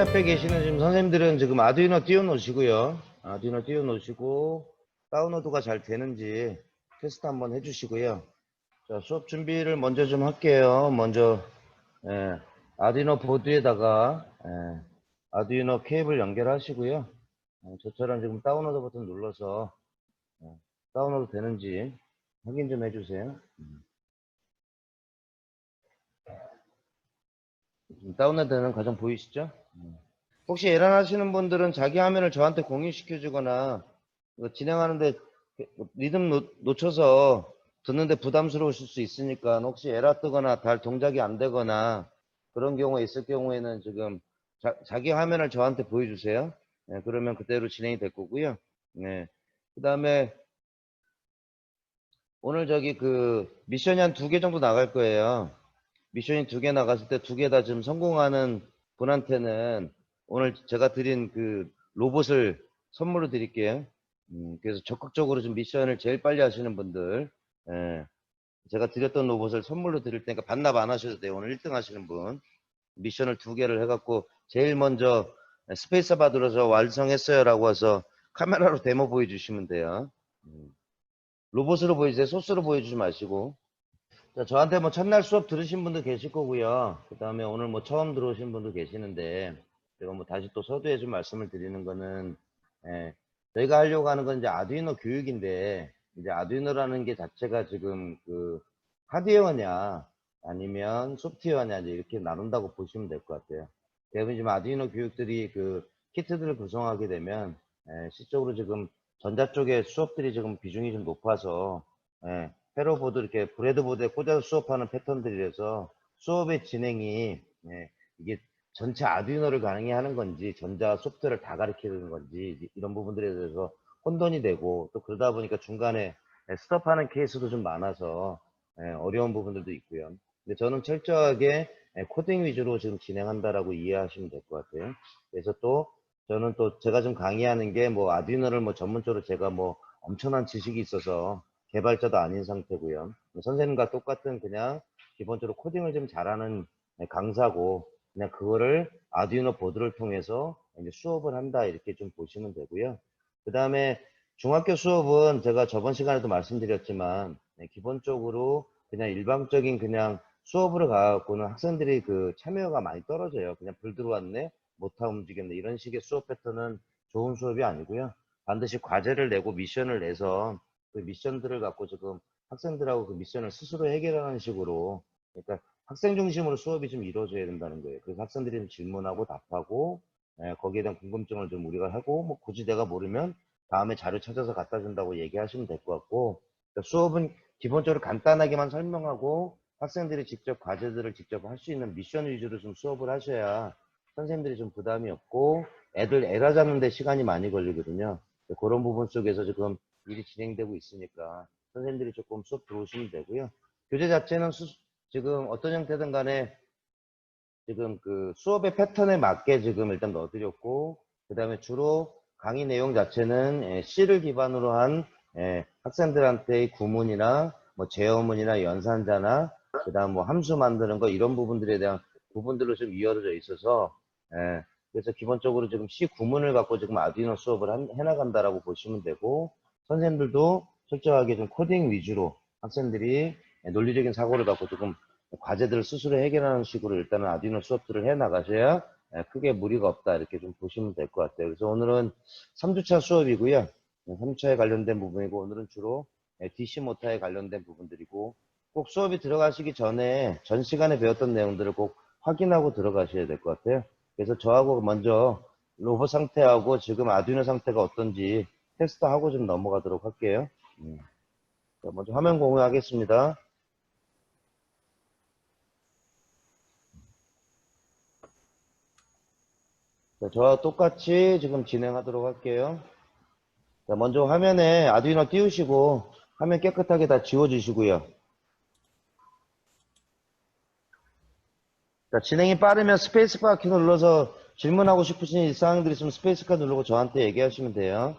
앞에 계시는 지금 선생님들은 지금 아두이노 띄워놓으시고요. 아두이노 띄워놓으시고 다운로드가 잘 되는지 테스트 한번 해주시고요. 자, 수업 준비를 먼저 좀 할게요. 먼저 아두이노 보드에다가 아두이노 케이블 연결하시고요. 저처럼 지금 다운로드 버튼 눌러서 다운로드 되는지 확인 좀 해주세요. 다운로드 되는 과정 보이시죠? 혹시 에러 하시는 분들은 자기 화면을 저한테 공유시켜 주거나 진행하는데 리듬 놓쳐서 듣는데 부담스러우실 수 있으니까 혹시 에러 뜨거나 달 동작이 안 되거나 그런 경우가 있을 경우에는 지금 자기 화면을 저한테 보여주세요. 네, 그러면 그대로 진행이 될 거고요. 네. 그 다음에 오늘 저기 그 미션이 한 2개 정도 나갈 거예요. 미션이 2개 나갔을 때 2개 다 지금 성공하는 분한테는 오늘 제가 드린 그 로봇을 선물로 드릴게요. 그래서 적극적으로 좀 미션을 제일 빨리 하시는 분들, 제가 드렸던 로봇을 선물로 드릴 테니까 반납 안 하셔도 돼요. 오늘 1등 하시는 분. 미션을 2개를 해갖고 제일 먼저 스페이스바 들어서 완성했어요 라고 해서 카메라로 데모 보여주시면 돼요. 로봇으로 보여주세요. 소스로 보여주지 마시고. 자, 저한테 뭐 첫날 수업 들으신 분도 계실 거고요. 그 다음에 오늘 뭐 처음 들어오신 분도 계시는데, 제가 뭐 다시 또 서두에 좀 말씀을 드리는 거는, 저희가 하려고 하는 건 이제 아두이노 교육인데, 이제 아두이노라는 게 자체가 지금 그 하드웨어냐, 아니면 소프트웨어냐, 이제 이렇게 나눈다고 보시면 될 것 같아요. 대부분 지금 아두이노 교육들이 그 키트들을 구성하게 되면, 실적으로 지금 전자 쪽에 수업들이 지금 비중이 좀 높아서, 패러보드 이렇게 브레드보드에 꽂아서 수업하는 패턴들이라서 수업의 진행이 이게 전체 아두이노를 가능히 하는 건지 전자 소프트웨어를 다 가르치는 건지 이런 부분들에 대해서 혼돈이 되고 또 그러다 보니까 중간에 스톱하는 케이스도 좀 많아서 어려운 부분들도 있고요. 근데 저는 철저하게 코딩 위주로 지금 진행한다라고 이해하시면 될 것 같아요. 그래서 또 저는 또 제가 좀 강의하는 게 뭐 아두이노를 뭐 전문적으로 제가 뭐 엄청난 지식이 있어서 개발자도 아닌 상태고요. 선생님과 똑같은 그냥 기본적으로 코딩을 좀 잘하는 강사고 그냥 그거를 아두이노 보드를 통해서 이제 수업을 한다 이렇게 좀 보시면 되고요. 그 다음에 중학교 수업은 제가 저번 시간에도 말씀드렸지만 기본적으로 그냥 일방적인 그냥 수업으로 가갖고는 학생들이 그 참여가 많이 떨어져요. 그냥 불 들어왔네, 못하 움직였네 이런 식의 수업 패턴은 좋은 수업이 아니고요. 반드시 과제를 내고 미션을 내서 그 미션들을 갖고 지금 학생들하고 그 미션을 스스로 해결하는 식으로 그러니까 학생 중심으로 수업이 좀 이루어져야 된다는 거예요. 그래서 학생들이 좀 질문하고 답하고 거기에 대한 궁금증을 좀 우리가 하고 뭐 굳이 내가 모르면 다음에 자료 찾아서 갖다 준다고 얘기하시면 될 것 같고 그러니까 수업은 기본적으로 간단하게만 설명하고 학생들이 직접 과제들을 직접 할 수 있는 미션 위주로 좀 수업을 하셔야 선생님들이 좀 부담이 없고 애들 에라 잡는 데 시간이 많이 걸리거든요. 그런 부분 속에서 지금 일이 진행되고 있으니까 선생님들이 조금 수업 들어오시면 되고요. 교재 자체는 지금 어떤 형태든 간에 지금 그 수업의 패턴에 맞게 지금 일단 넣어드렸고 그 다음에 주로 강의 내용 자체는 C를 기반으로 한 학생들한테의 구문이나 뭐 제어문이나 연산자나 그 다음 뭐 함수 만드는 거 이런 부분들에 대한 부분들로 좀 이어져 있어서 그래서 기본적으로 지금 C 구문을 갖고 지금 아두이노 수업을 해나간다라고 보시면 되고 선생님들도 철저하게 좀 코딩 위주로 학생들이 논리적인 사고를 갖고 조금 과제들을 스스로 해결하는 식으로 일단은 아두이노 수업들을 해 나가셔야 크게 무리가 없다 이렇게 좀 보시면 될 것 같아요. 그래서 오늘은 3주차 수업이고요. 3주차에 관련된 부분이고 오늘은 주로 DC 모터에 관련된 부분들이고 꼭 수업이 들어가시기 전에 전 시간에 배웠던 내용들을 꼭 확인하고 들어가셔야 될 것 같아요. 그래서 저하고 먼저 로봇 상태하고 지금 아두이노 상태가 어떤지 테스트하고 좀 넘어가도록 할게요. 자, 먼저 화면 공유하겠습니다. 자, 저와 똑같이 지금 진행하도록 할게요. 자, 먼저 화면에 아두이노 띄우시고 화면 깨끗하게 다 지워주시고요. 자, 진행이 빠르면 스페이스바 키 눌러서 질문하고 싶으신 사항들이 있으면 스페이스바 누르고 저한테 얘기하시면 돼요.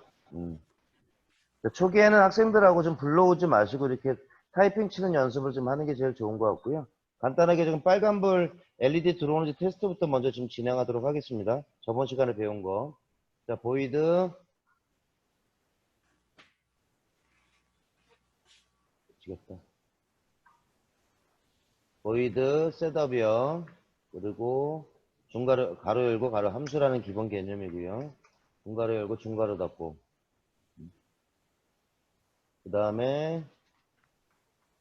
자, 초기에는 학생들하고 좀 불러오지 마시고 이렇게 타이핑 치는 연습을 좀 하는 게 제일 좋은 것 같고요. 간단하게 지금 빨간불 LED 들어오는지 테스트부터 먼저 지금 진행하도록 하겠습니다. 저번 시간에 배운 거. 자, 보이드. 미치겠다. 보이드 셋업이요. 그리고 중괄호, 가로 열고 가로 함수라는 기본 개념이고요. 중괄호 열고 중괄호 닫고. 그 다음에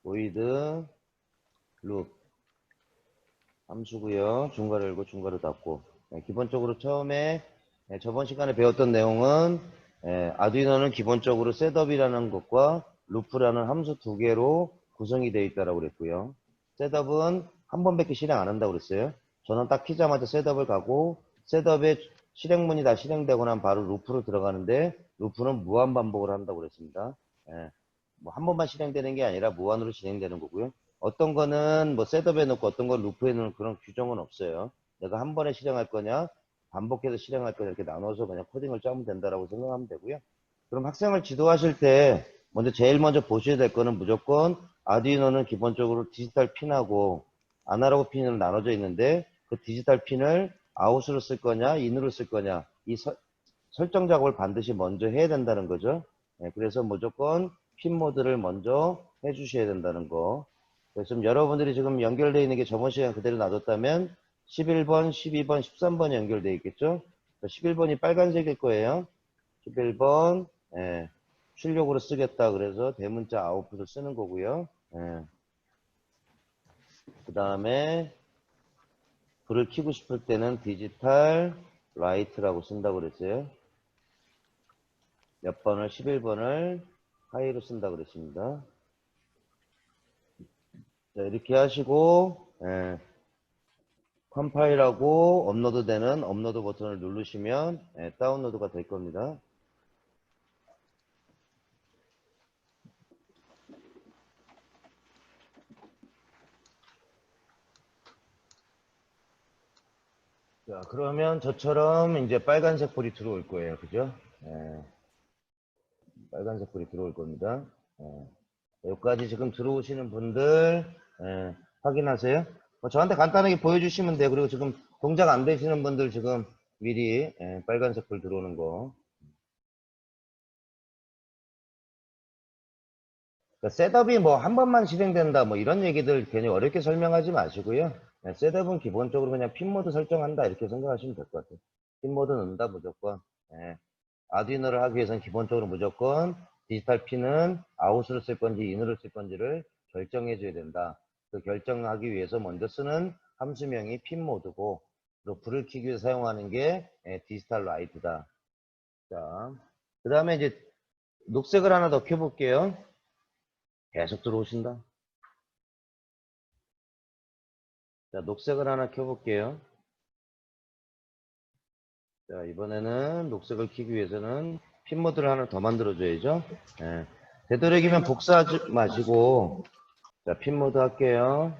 보이드 룹 함수고요. 중괄호 열고 중괄호 닫고. 기본적으로 처음에 저번 시간에 배웠던 내용은 아두이노는 기본적으로 셋업이라는 것과 루프라는 함수 두 개로 구성이 되어 있다고 그랬고요. 셋업은 한 번밖에 실행 안 한다고 그랬어요. 저는 딱 키자마자 셋업을 가고 셋업의 실행문이 다 실행되고 난 바로 루프로 들어가는데 루프는 무한 반복을 한다고 그랬습니다. 뭐 한 번만 실행되는 게 아니라 무한으로 진행되는 거고요. 어떤 거는 뭐 셋업에 넣고 어떤 건 루프에 넣는 그런 규정은 없어요. 내가 한 번에 실행할 거냐 반복해서 실행할 거냐 이렇게 나눠서 그냥 코딩을 짜면 된다라고 생각하면 되고요. 그럼 학생을 지도하실 때 제일 먼저 보셔야 될 거는 무조건 아두이노는 기본적으로 디지털 핀하고 아날로그 핀으로 나눠져 있는데 그 디지털 핀을 아웃으로 쓸 거냐 인으로 쓸 거냐 이 설정 작업을 반드시 먼저 해야 된다는 거죠. 그래서 무조건 핀 모드를 먼저 해 주셔야 된다는 거. 그래서 여러분들이 지금 연결되어 있는 게 저번 시간에 그대로 놔뒀다면 11번, 12번, 13번이 연결되어 있겠죠? 11번이 빨간색일 거예요. 11번, 출력으로 쓰겠다. 그래서 대문자 아웃풋을 쓰는 거고요. 그 다음에 불을 켜고 싶을 때는 디지털 라이트라고 쓴다고 그랬어요. 몇 번을, 11번을 하이로 쓴다고 그랬습니다. 자, 이렇게 하시고, 컴파일하고 업로드 되는 업로드 버튼을 누르시면 다운로드가 될 겁니다. 자, 그러면 저처럼 이제 빨간색 불이 들어올 거예요. 그죠? 빨간색 불이 들어올 겁니다. 여기까지 지금 들어오시는 분들 확인하세요. 저한테 간단하게 보여주시면 돼요. 그리고 지금 동작 안 되시는 분들 지금 미리 빨간색 불 들어오는 거. 그러니까 셋업이 뭐 한 번만 실행된다 뭐 이런 얘기들 괜히 어렵게 설명하지 마시고요. 셋업은 기본적으로 그냥 핀 모드 설정한다 이렇게 생각하시면 될 것 같아요. 핀 모드 넣는다 무조건. 아두이노를 하기 위해서는 기본적으로 무조건 디지털 핀은 아웃으로 쓸 건지 인으로 쓸 건지를 결정해 줘야 된다. 그 결정하기 위해서 먼저 쓰는 함수명이 핀 모드고 또 불을 켜기 위해서 사용하는 게 디지털 라이트다. 자, 그 다음에 이제 녹색을 하나 더 켜볼게요. 계속 들어오신다. 자, 녹색을 하나 켜볼게요. 자, 이번에는 녹색을 켜기 위해서는 핀 모드를 하나 더 만들어줘야죠. 되도록이면 복사하지 마시고, 자, 핀 모드 할게요.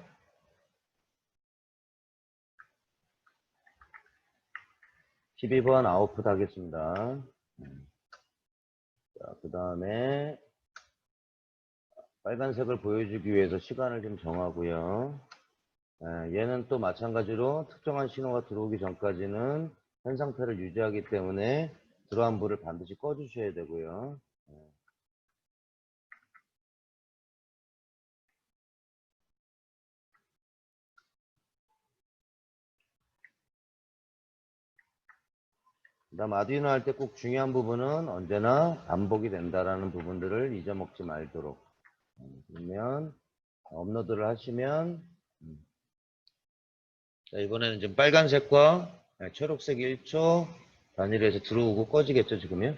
12번 아웃풋 하겠습니다. 자, 그 다음에 빨간색을 보여주기 위해서 시간을 좀 정하고요. 얘는 또 마찬가지로 특정한 신호가 들어오기 전까지는 현 상태를 유지하기 때문에 들어간 불을 반드시 꺼주셔야 되고요. 그 다음 아두이노 할 때 꼭 중요한 부분은 언제나 반복이 된다라는 부분들을 잊어먹지 말도록. 그러면 업로드를 하시면 자, 이번에는 지금 빨간색과 초록색이 1초 단위로 해서 들어오고 꺼지겠죠 지금요.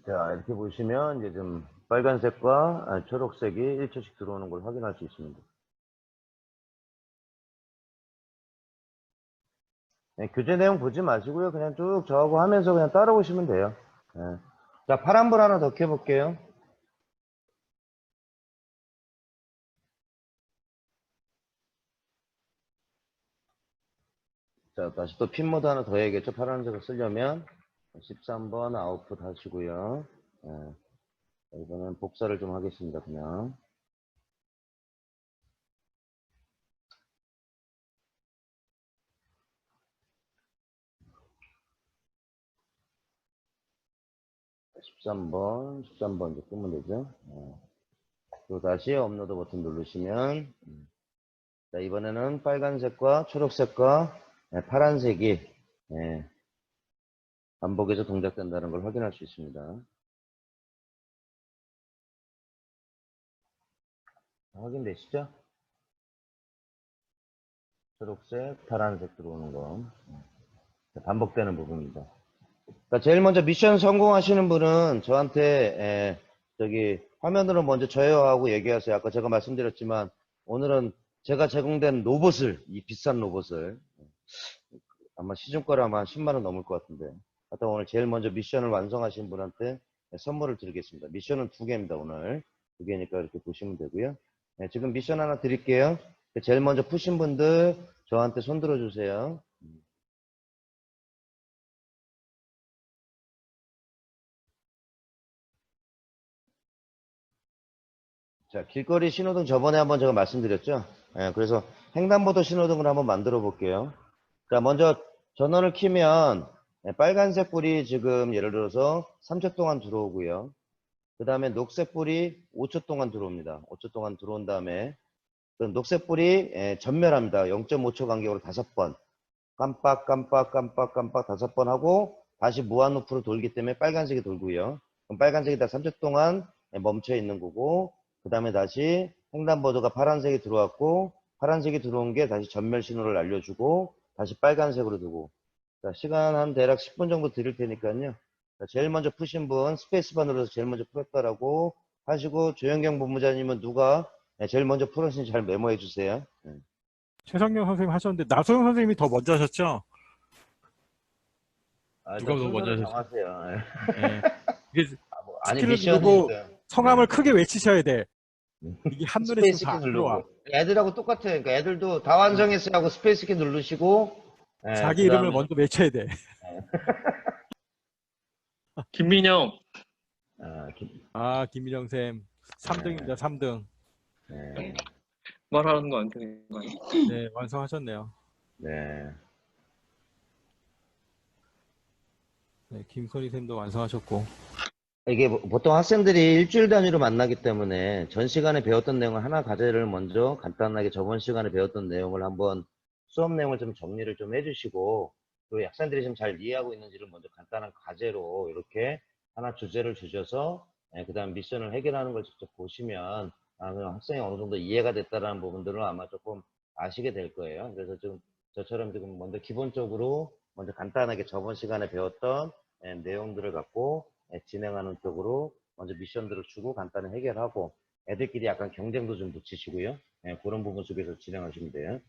자, 이렇게 보시면 이제 좀 빨간색과 초록색이 1초씩 들어오는 걸 확인할 수 있습니다. 교재 내용 보지 마시고요. 그냥 쭉 저하고 하면서 그냥 따라오시면 돼요. 자, 파란불 하나 더 켜볼게요. 자, 다시 또 핀 모드 하나 더 해야겠죠. 파란색을 쓰려면 13번 아웃풋 하시고요. 이번엔 복사를 좀 하겠습니다. 그냥. (13번) 이제 끄면 되죠. 또 다시 업로드 버튼 누르시면, 자, 이번에는 빨간색과 초록색과 파란색이 반복해서 동작된다는 걸 확인할 수 있습니다. 확인되시죠? 초록색, 파란색 들어오는 거. 반복되는 부분입니다. 그러니까 제일 먼저 미션 성공하시는 분은 저한테 저기 화면으로 먼저 저요 하고 얘기하세요. 아까 제가 말씀드렸지만 오늘은 제가 제공된 로봇을, 이 비싼 로봇을 아마 시중가로 아마 10만 원 넘을 것 같은데, 하여튼 오늘 제일 먼저 미션을 완성하신 분한테 선물을 드리겠습니다. 미션은 2개입니다. 오늘 2개니까 이렇게 보시면 되고요. 지금 미션 하나 드릴게요. 제일 먼저 푸신 분들 저한테 손 들어주세요. 자, 길거리 신호등 저번에 한번 제가 말씀드렸죠. 그래서 횡단보도 신호등을 한번 만들어 볼게요. 자, 먼저 전원을 켜면 빨간색 불이 지금 예를 들어서 3초 동안 들어오고요. 그 다음에 녹색 불이 5초 동안 들어옵니다. 5초 동안 들어온 다음에 그 녹색 불이 전멸합니다. 0.5초 간격으로 5번. 깜빡 5번 하고 다시 무한 루프로 돌기 때문에 빨간색이 돌고요. 그럼 빨간색이 다 3초 동안 멈춰 있는 거고, 그 다음에 다시 횡단보도가 파란색이 들어왔고, 파란색이 들어온 게 다시 전멸 신호를 알려주고 다시 빨간색으로 두고. 자, 시간 한 대략 10분 정도 드릴 테니까요. 자, 제일 먼저 푸신 분 스페이스바 눌러서 제일 먼저 풀었다라고 하시고, 조영경 본부장님은 누가 제일 먼저 풀었는지 잘 메모해 주세요. 최성경 선생님 하셨는데 나소영 선생님이 더 먼저 하셨죠? 누가 일단 더 먼저 순서를 하셨죠? 정하세요. 예. 이게 아니, 스킬을 누르고 미션이니까. 성함을 크게 외치셔야 돼. 이게 한눈에 있으면 스페이스 다 키 안 들어와. 누르고. 애들하고 똑같아요. 그러니까 애들도 다 완성했어요 하고 스페이스 키 누르시고, 자기 그 이름을 다음에, 먼저 외쳐야 돼. 김민영. 아, 아, 김민영 쌤. 3등입니다. 3등. 네, 말하는 거 안 되는 거 아니야? 네, 완성하셨네요. 네. 네, 김선희 쌤도 완성하셨고. 이게 보통 학생들이 일주일 단위로 만나기 때문에 전 시간에 배웠던 내용을 하나 과제를 먼저 간단하게 저번 시간에 배웠던 내용을 한번 수업 내용을 좀 정리를 좀 해주시고, 그리고 학생들이 좀 잘 이해하고 있는지를 먼저 간단한 과제로 이렇게 하나 주제를 주셔서 그 다음 미션을 해결하는 걸 직접 보시면 그럼 학생이 어느 정도 이해가 됐다라는 부분들을 아마 조금 아시게 될 거예요. 그래서 지금 저처럼 지금 먼저 기본적으로 먼저 간단하게 저번 시간에 배웠던 내용들을 갖고 진행하는 쪽으로 먼저 미션들을 주고 간단히 해결하고, 애들끼리 약간 경쟁도 좀 붙이시고요. 그런 부분 속에서 진행하시면 돼요.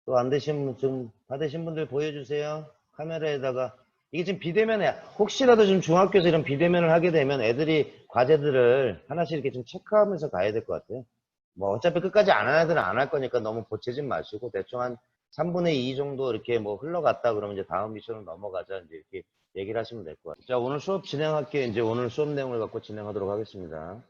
또 안 되신 분, 좀 다 되신 분들 보여주세요. 카메라에다가. 이게 지금 비대면에, 혹시라도 지금 중학교에서 이런 비대면을 하게 되면 애들이 과제들을 하나씩 이렇게 좀 체크하면서 가야 될 것 같아요. 뭐 어차피 끝까지 안 하는 애들은 안 할 거니까 너무 보채지 마시고 대충 한 3분의 2 정도 이렇게 뭐 흘러갔다 그러면 이제 다음 미션으로 넘어가자 이제 이렇게 얘기를 하시면 될 것 같아요. 자, 오늘 수업 진행할게요. 이제 오늘 수업 내용을 갖고 진행하도록 하겠습니다.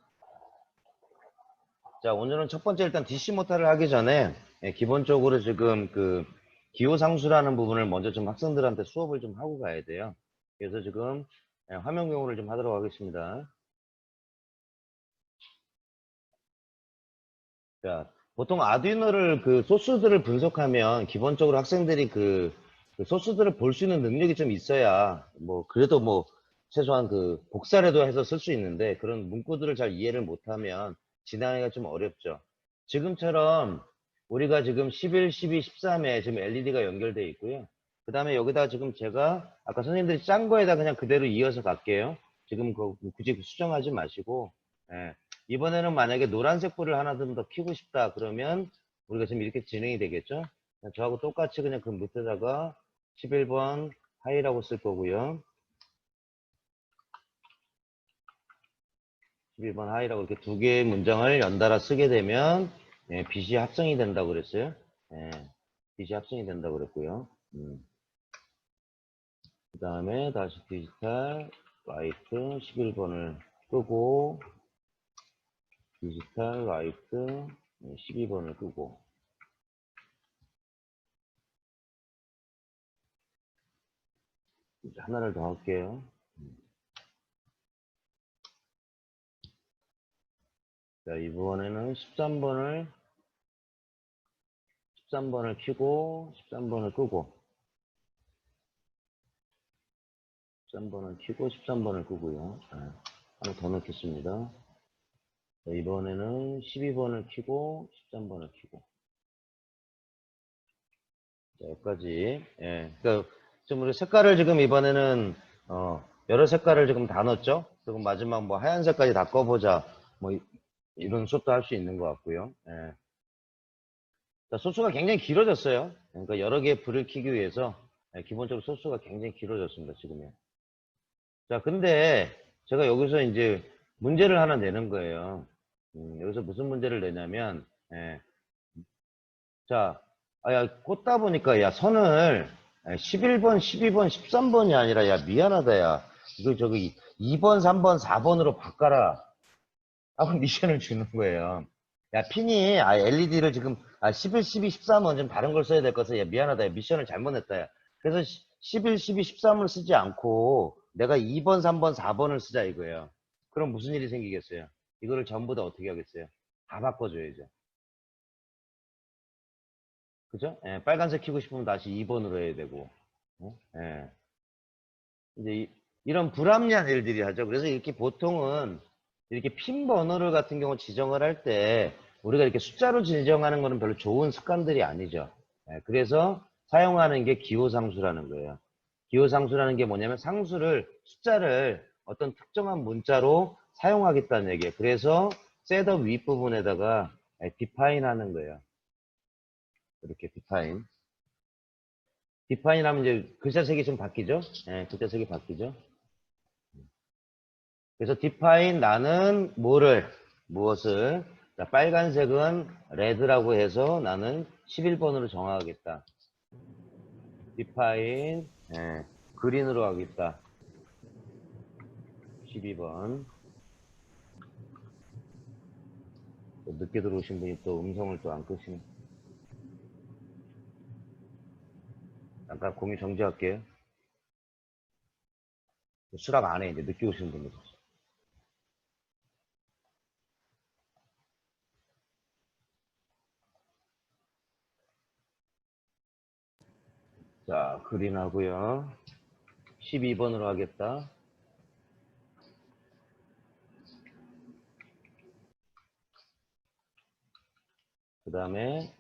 자, 오늘은 첫 번째 일단 DC 모타를 하기 전에 기본적으로 지금 그 기호상수라는 부분을 먼저 좀 학생들한테 수업을 좀 하고 가야 돼요. 그래서 지금 화면 공유를 좀 하도록 하겠습니다. 자, 보통 아두이노를 그 소스들을 분석하면 기본적으로 학생들이 그 소스들을 볼 수 있는 능력이 좀 있어야 뭐 그래도 뭐 최소한 그 복사라도 해서 쓸 수 있는데, 그런 문구들을 잘 이해를 못하면 진행하기가 좀 어렵죠. 지금처럼 우리가 지금 11, 12, 13에 지금 LED가 연결되어 있고요. 그 다음에 여기다 지금 제가 아까 선생님들이 짠 거에다 그냥 그대로 이어서 갈게요. 지금 굳이 수정하지 마시고, 예. 이번에는 만약에 노란색 불을 하나 좀 더 켜고 싶다 그러면 우리가 지금 이렇게 진행이 되겠죠. 저하고 똑같이 그냥 그 밑에다가 11번 하이라고 쓸 거고요. 11번 하이라고 이렇게 두 개의 문장을 연달아 쓰게 되면 빛이 합성이 된다고 그랬어요. 빛이 합성이 된다고 그랬고요. 그 다음에 다시 디지털 라이트 11번을 끄고 디지털 라이트 12번을 끄고 이제 하나를 더 할게요. 자, 이번에는 13번을 켜고 13번을 끄고 13번을 켜고 13번을 끄고요. 하나 더 넣겠습니다. 자, 이번에는 12번을 켜고 13번을 켜고 자, 여기까지. 예. 그러니까 좀 우리 색깔을 지금 이번에는 여러 색깔을 지금 다 넣었죠. 그리고 마지막 뭐 하얀색까지 다 꺼보자. 뭐 이런 수업도 할 수 있는 것 같고요. 예. 자, 소스가 굉장히 길어졌어요. 그러니까 여러 개의 불을 켜기 위해서 기본적으로 소스가 굉장히 길어졌습니다. 지금요. 자, 근데 제가 여기서 이제 문제를 하나 내는 거예요. 여기서 무슨 문제를 내냐면, 자, 야, 꽂다 보니까, 야, 선을 11번, 12번, 13번이 아니라, 야, 미안하다, 야. 이거 저기 2번, 3번, 4번으로 바꿔라. 하고 미션을 주는 거예요. 야, 핀이, LED를 지금, 11, 12, 13은 좀 다른 걸 써야 될 것 같아. 야, 미안하다, 야. 미션을 잘못했다, 야. 그래서 11, 12, 13을 쓰지 않고, 내가 2번, 3번, 4번을 쓰자 이거예요. 그럼 무슨 일이 생기겠어요? 이거를 전부 다 어떻게 하겠어요? 다 바꿔줘야죠. 그죠? 예, 빨간색 켜고 싶으면 다시 2번으로 해야 되고. 예. 이제 이런 불합리한 일들이 하죠. 그래서 이렇게 보통은 이렇게 핀 번호를 같은 경우 지정을 할 때 우리가 이렇게 숫자로 지정하는 거는 별로 좋은 습관들이 아니죠. 예, 그래서 사용하는 게 기호상수라는 거예요. 기호상수라는 게 뭐냐면 숫자를 어떤 특정한 문자로 사용하겠다는 얘기예요. 그래서 셋업 윗부분에다가 define 하는 거예요. 이렇게 define 하면 이제 글자 색이 좀 바뀌죠? 예, 글자 색이 바뀌죠? 그래서 define 나는 무엇을 자, 빨간색은 red라고 해서 나는 11번으로 정하겠다. define green으로 하겠다. 12번. 늦게 들어오신 분이 또 음성을 또 안 끄시네. 잠깐 공유 정지할게요. 수락 안 해, 이제 늦게 오신 분들. 자, 그린 하고요. 12번으로 하겠다. 그 다음에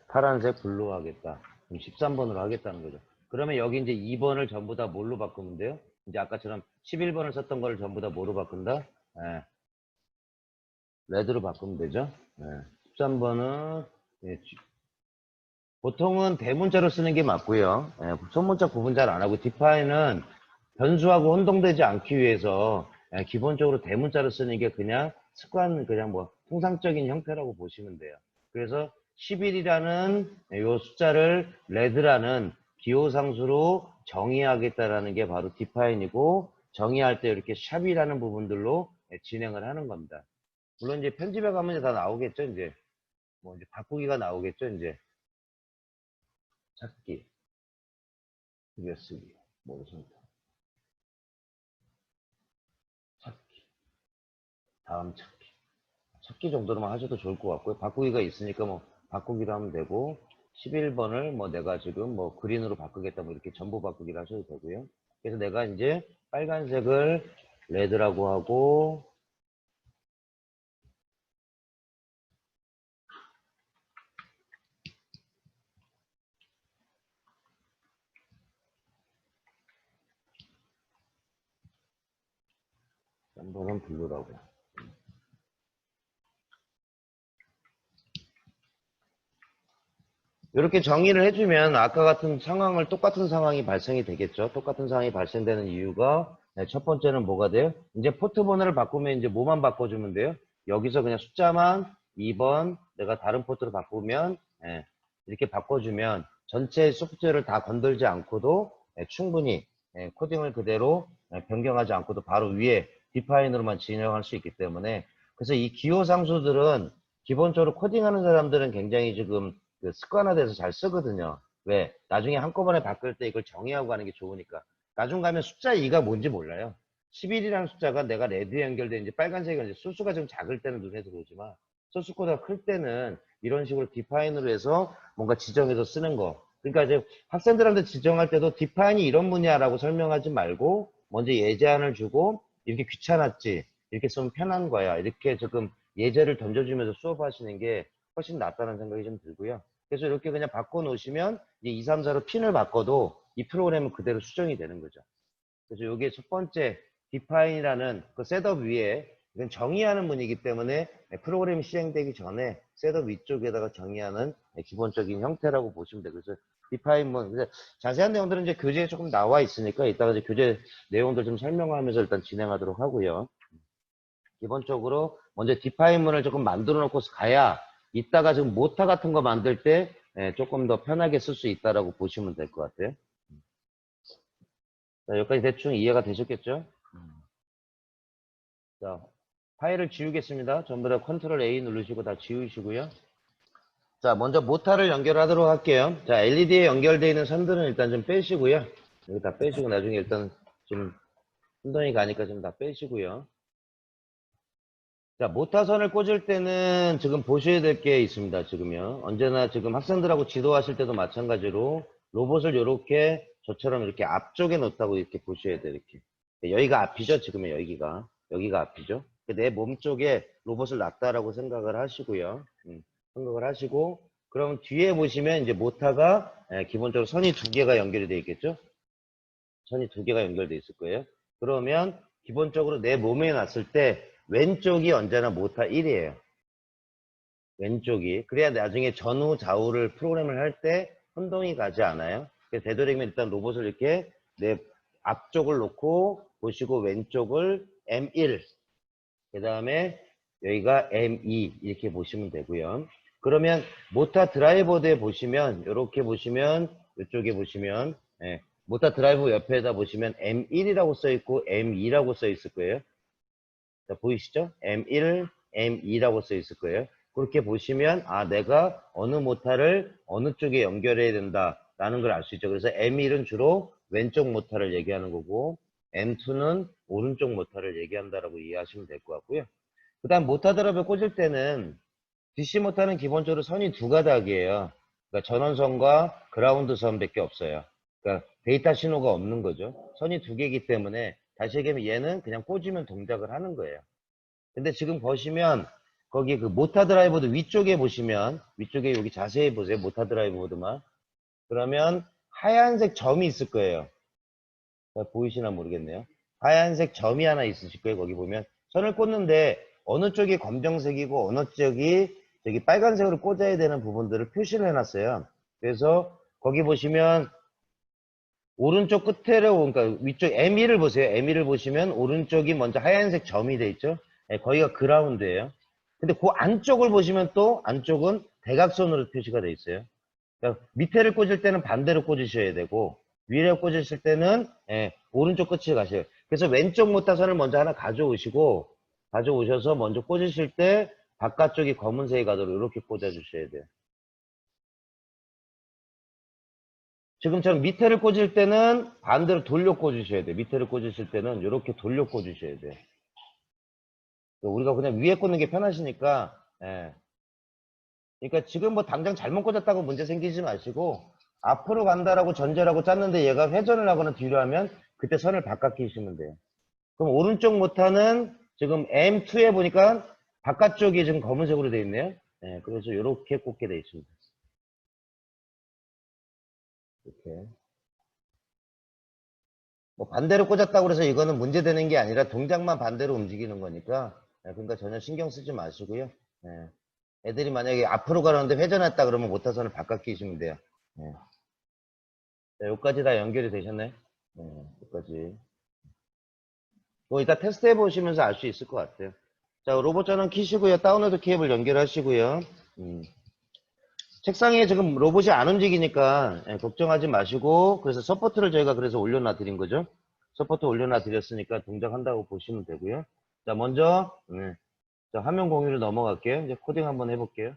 파란색 블루 하겠다. 그럼 13번으로 하겠다는 거죠. 그러면 여기 이제 2번을 전부 다 뭘로 바꾸면 돼요? 이제 아까처럼 11번을 썼던 거를 전부 다 뭐로 바꾼다? 레드로 바꾸면 되죠. 13번은 보통은 대문자로 쓰는 게 맞고요. 소문자 구분 잘 안 하고 디파인은 변수하고 혼동되지 않기 위해서 기본적으로 대문자로 쓰는 게 그냥 그냥 뭐 통상적인 형태라고 보시면 돼요. 그래서 11이라는 이 숫자를 레드라는 기호상수로 정의하겠다라는 게 바로 디파인이고 정의할 때 이렇게 샵이라는 부분들로 진행을 하는 겁니다. 물론 이제 편집에 가면 다 나오겠죠. 이제 뭐 이제 바꾸기가 나오겠죠. 이제 찾기, 쓰기, 뭐 찾기, 다음 찾기 정도로만 하셔도 좋을 것 같고요. 바꾸기가 있으니까 뭐 바꾸기도 하면 되고 11번을 뭐 내가 지금 뭐 그린으로 바꾸겠다 뭐 이렇게 전부 바꾸기를 하셔도 되고요. 그래서 내가 이제 빨간색을 레드라고 하고 3번은 블루라고. 이렇게 정의를 해주면 아까 같은 똑같은 상황이 발생이 되겠죠. 똑같은 상황이 발생되는 이유가 첫 번째는 뭐가 돼요? 이제 포트 번호를 바꾸면 이제 뭐만 바꿔주면 돼요? 여기서 그냥 숫자만 2번 내가 다른 포트로 바꾸면 이렇게 바꿔주면 전체 소프트웨어를 다 건들지 않고도 충분히 코딩을 그대로 변경하지 않고도 바로 위에 디파인으로만 진행할 수 있기 때문에 그래서 이 기호 상수들은 기본적으로 코딩하는 사람들은 굉장히 지금 그 습관화돼서 잘 쓰거든요. 왜? 나중에 한꺼번에 바꿀 때 이걸 정의하고 가는 게 좋으니까. 나중 가면 숫자 2가 뭔지 몰라요. 11이라는 숫자가 내가 레드에 연결되는지 빨간색이 연결 소수가 좀 작을 때는 눈에 들어오지만 소수보다 클 때는 이런 식으로 디파인으로 해서 뭔가 지정해서 쓰는 거. 그러니까 이제 학생들한테 지정할 때도 디파인이 이런 분야라고 설명하지 말고 먼저 예제안을 주고 이렇게 귀찮았지 이렇게 쓰면 편한 거야 이렇게 조금 예제를 던져주면서 수업하시는 게 훨씬 낫다는 생각이 좀 들고요. 그래서 이렇게 그냥 바꿔 놓으시면 이제 2, 3, 4로 핀을 바꿔도 이 프로그램은 그대로 수정이 되는 거죠. 그래서 이게 첫 번째 define이라는 그 셋업 위에 이건 정의하는 문이기 때문에 프로그램이 시행되기 전에 셋업 위쪽에다가 정의하는 기본적인 형태라고 보시면 되고 그래서 define 문 그래서 자세한 내용들은 이제 교재에 조금 나와 있으니까 이따가 이제 교재 내용들 좀 설명하면서 일단 진행하도록 하고요. 기본적으로 먼저 define 문을 조금 만들어 놓고 가야 이따가 지금 모타 같은 거 만들 때 조금 더 편하게 쓸 수 있다라고 보시면 될 것 같아요. 자, 여기까지 대충 이해가 되셨겠죠? 자, 파일을 지우겠습니다. 전부 다 컨트롤 A 누르시고 다 지우시고요. 자, 먼저 모타를 연결하도록 할게요. 자, LED에 연결되어 있는 선들은 일단 좀 빼시고요. 여기 다 빼시고 나중에 일단 좀 혼돈이 가니까 좀 다 빼시고요. 자, 모타선을 꽂을 때는 지금 보셔야 될 게 있습니다. 지금요. 언제나 지금 학생들하고 지도하실 때도 마찬가지로 로봇을 이렇게 저처럼 이렇게 앞쪽에 놓다고 이렇게 보셔야 돼요. 이렇게. 여기가 앞이죠. 지금의 여기가 앞이죠. 내 몸 쪽에 로봇을 놨다라고 생각을 하시고요. 생각을 하시고 그럼 뒤에 보시면 이제 모타가 기본적으로 선이 두 개가 연결이 되어 있겠죠. 선이 두 개가 연결되어 있을 거예요. 그러면 기본적으로 내 몸에 놨을 때 왼쪽이 언제나 모타 1이에요. 왼쪽이. 그래야 나중에 전후 좌우를 프로그램을 할 때 혼동이 가지 않아요. 그래서 되도록이면 일단 로봇을 이렇게 내 앞쪽을 놓고 보시고 왼쪽을 M1 그 다음에 여기가 M2 이렇게 보시면 되고요. 그러면 모타 드라이버드에 보시면 이렇게 보시면 이쪽에 보시면 모타 드라이버 옆에다 보시면 M1이라고 써 있고 M2라고 써 있을 거예요. 자, 보이시죠? M1, M2라고 써 있을 거예요. 그렇게 보시면 아 내가 어느 모타를 어느 쪽에 연결해야 된다라는 걸 알 수 있죠. 그래서 M1은 주로 왼쪽 모타를 얘기하는 거고 M2는 오른쪽 모타를 얘기한다라고 이해하시면 될 것 같고요. 그 다음 모타 드랍을 꽂을 때는 DC 모타는 기본적으로 선이 두 가닥이에요. 그러니까 전원선과 그라운드 선밖에 없어요. 그러니까 데이터 신호가 없는 거죠. 선이 두 개이기 때문에 다시 얘기하면 얘는 그냥 꽂으면 동작을 하는 거예요. 근데 지금 보시면 거기 그 모타 드라이버도 위쪽에 보시면 위쪽에 여기 자세히 보세요. 모타 드라이버보드만 그러면 하얀색 점이 있을 거예요. 보이시나 모르겠네요. 하얀색 점이 하나 있으실 거예요. 거기 보면 선을 꽂는데 어느 쪽이 검정색이고 어느 쪽이 저기 빨간색으로 꽂아야 되는 부분들을 표시를 해놨어요. 그래서 거기 보시면 오른쪽 끝에로 그러니까 위쪽 M1을 보세요. M1을 보시면 오른쪽이 먼저 하얀색 점이 돼 있죠. 거기가 그라운드예요. 근데 그 안쪽을 보시면 또 안쪽은 대각선으로 표시가 돼 있어요. 그러니까 밑에를 꽂을 때는 반대로 꽂으셔야 되고 위를 꽂으실 때는 오른쪽 끝을 가셔요. 그래서 왼쪽 모타선을 먼저 하나 가져오셔서 먼저 꽂으실 때 바깥쪽이 검은색이 가도록 이렇게 꽂아주셔야 돼요. 지금처럼 밑에를 꽂을 때는 반대로 돌려 꽂으셔야 돼요. 밑에를 꽂으실 때는 이렇게 돌려 꽂으셔야 돼요. 우리가 그냥 위에 꽂는 게 편하시니까 그러니까 지금 뭐 당장 잘못 꽂았다고 문제 생기지 마시고 앞으로 간다라고 전제라고 짰는데 얘가 회전을 하거나 뒤로 하면 그때 선을 바깥 끼시면 돼요. 그럼 오른쪽 모타는 지금 M2에 보니까 바깥쪽이 지금 검은색으로 되어 있네요. 그래서 이렇게 꽂게 되어 있습니다. 이렇게. 뭐 반대로 꽂았다고 해서 이거는 문제되는 게 아니라 동작만 반대로 움직이는 거니까 그러니까 전혀 신경 쓰지 마시고요. 애들이 만약에 앞으로 가는데 회전했다 그러면 모타선을 바깥 끼시면 돼요. 자, 여기까지 다 연결이 되셨나요? 여기까지. 뭐 이따 테스트 해보시면서 알 수 있을 것 같아요. 자, 로봇 전원 키시고요. 다운로드 케이블 연결하시고요. 책상에 지금 로봇이 안 움직이니까 걱정하지 마시고 그래서 서포트를 저희가 그래서 올려놔 드린 거죠. 서포트 올려놔 드렸으니까 동작한다고 보시면 되고요. 자, 먼저 자, 화면 공유로 넘어갈게요. 이제 코딩 한번 해볼게요.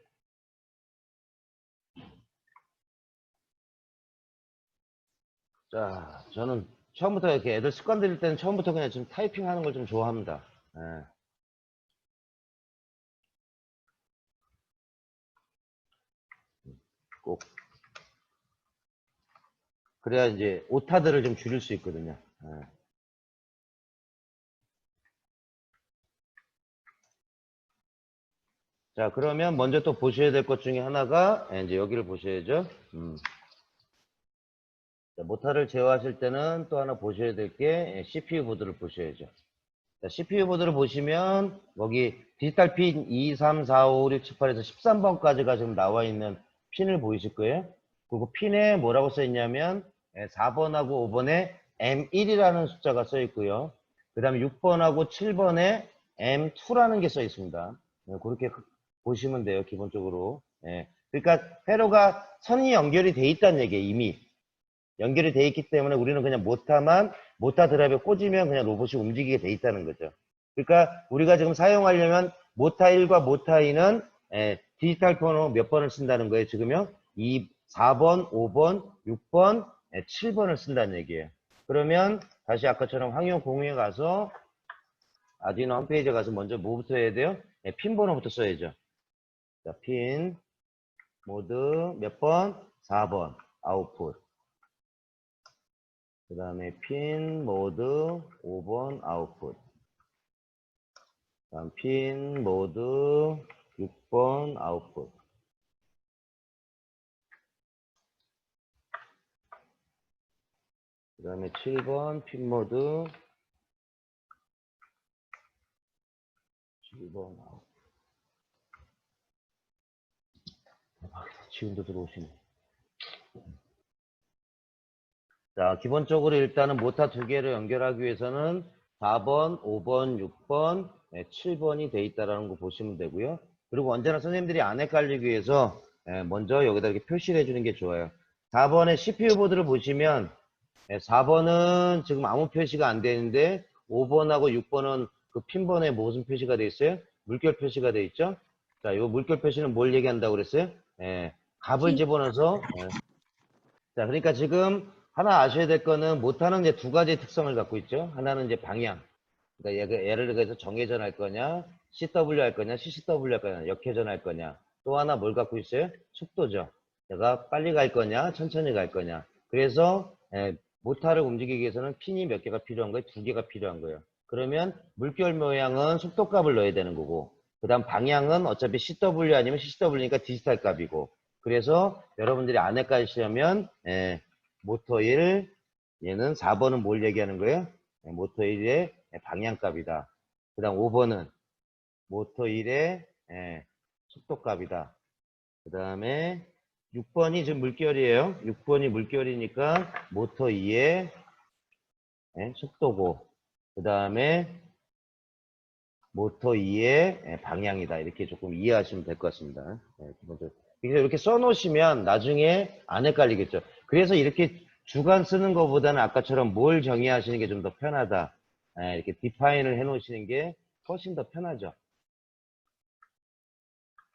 자, 저는 처음부터 이렇게 애들 습관 들일 때는 처음부터 그냥 좀 타이핑 하는 걸 좀 좋아합니다. 예. 꼭. 그래야 이제 오타들을 좀 줄일 수 있거든요. 예. 자, 그러면 먼저 또 보셔야 될 것 중에 하나가 이제 여기를 보셔야죠. 자, 모타를 제어하실 때는 또 하나 보셔야 될 게 CPU 보드를 보셔야죠. 자, CPU 보드를 보시면 여기 디지털 핀 2, 3, 4, 5, 6, 7, 8에서 13번까지가 지금 나와 있는 핀을 보이실 거예요. 그리고 핀에 뭐라고 써 있냐면 4번하고 5번에 M1이라는 숫자가 써 있고요. 그 다음에 6번하고 7번에 M2라는 게 써 있습니다. 그렇게 보시면 돼요, 기본적으로. 그러니까 회로가 선이 연결이 돼 있다는 얘기예요, 이미. 연결이 돼 있기 때문에 우리는 그냥 모타 드라이브에 꽂으면 그냥 로봇이 움직이게 돼 있다는 거죠. 그러니까 우리가 지금 사용하려면 모타 1과 모타 2는 디지털 번호 몇 번을 쓴다는 거예요, 지금요? 4번, 5번, 6번, 7번을 쓴다는 얘기예요. 그러면 다시 아까처럼 황용 공유에 가서 아디노 홈페이지에 가서 먼저 뭐부터 해야 돼요? 핀 번호부터 써야죠. 자, 핀 모드 몇 번? 4번 아웃풋. 그 다음에 핀 모드 5번 아웃풋. 다음 핀 모드 6번 아웃풋. 그 다음에 7번 핀 모드 7번 아웃풋. 지금도 들어오시네. 자, 기본적으로 일단은 모타 두 개를 연결하기 위해서는 4번, 5번, 6번, 7번이 돼 있다라는 거 보시면 되고요. 그리고 언제나 선생님들이 안 헷갈리기 위해서 먼저 여기다 이렇게 표시를 해주는 게 좋아요. 4번의 CPU 보드를 보시면 4번은 지금 아무 표시가 안 되는데 5번하고 6번은 그 핀번에 무슨 표시가 돼 있어요? 물결 표시가 돼 있죠? 자, 이 물결 표시는 뭘 얘기한다고 그랬어요? 값을 집어넣어서 자, 그러니까 지금 하나 아셔야 될 거는 모타는 이제 두 가지 특성을 갖고 있죠. 하나는 이제 방향. 그러니까 예를 들어서 정회전 할 거냐, CW 할 거냐, CCW 할 거냐, 역회전 할 거냐. 또 하나 뭘 갖고 있어요? 속도죠. 내가 빨리 갈 거냐, 천천히 갈 거냐. 그래서 모타를 움직이기 위해서는 핀이 몇 개가 필요한 거예요? 두 개가 필요한 거예요. 그러면 물결 모양은 속도값을 넣어야 되는 거고, 그 다음 방향은 어차피 CW 아니면 CCW니까 디지털 값이고, 그래서 여러분들이 안 헷갈리시려면 모터 1, 얘는 4번은 뭘 얘기하는 거예요? 모터 1의 방향값이다. 그 다음 5번은 모터 1의 속도값이다. 그 다음에 6번이 지금 물결이에요. 6번이 물결이니까 모터 2의 속도고, 그 다음에 모터 2의 방향이다. 이렇게 조금 이해하시면 될 것 같습니다. 기본적으로. 이렇게 써놓으시면 나중에 안 헷갈리겠죠. 그래서 이렇게 주간 쓰는 것보다는 아까처럼 뭘 정의하시는 게 좀 더 편하다. 이렇게 디파인을 해놓으시는 게 훨씬 더 편하죠.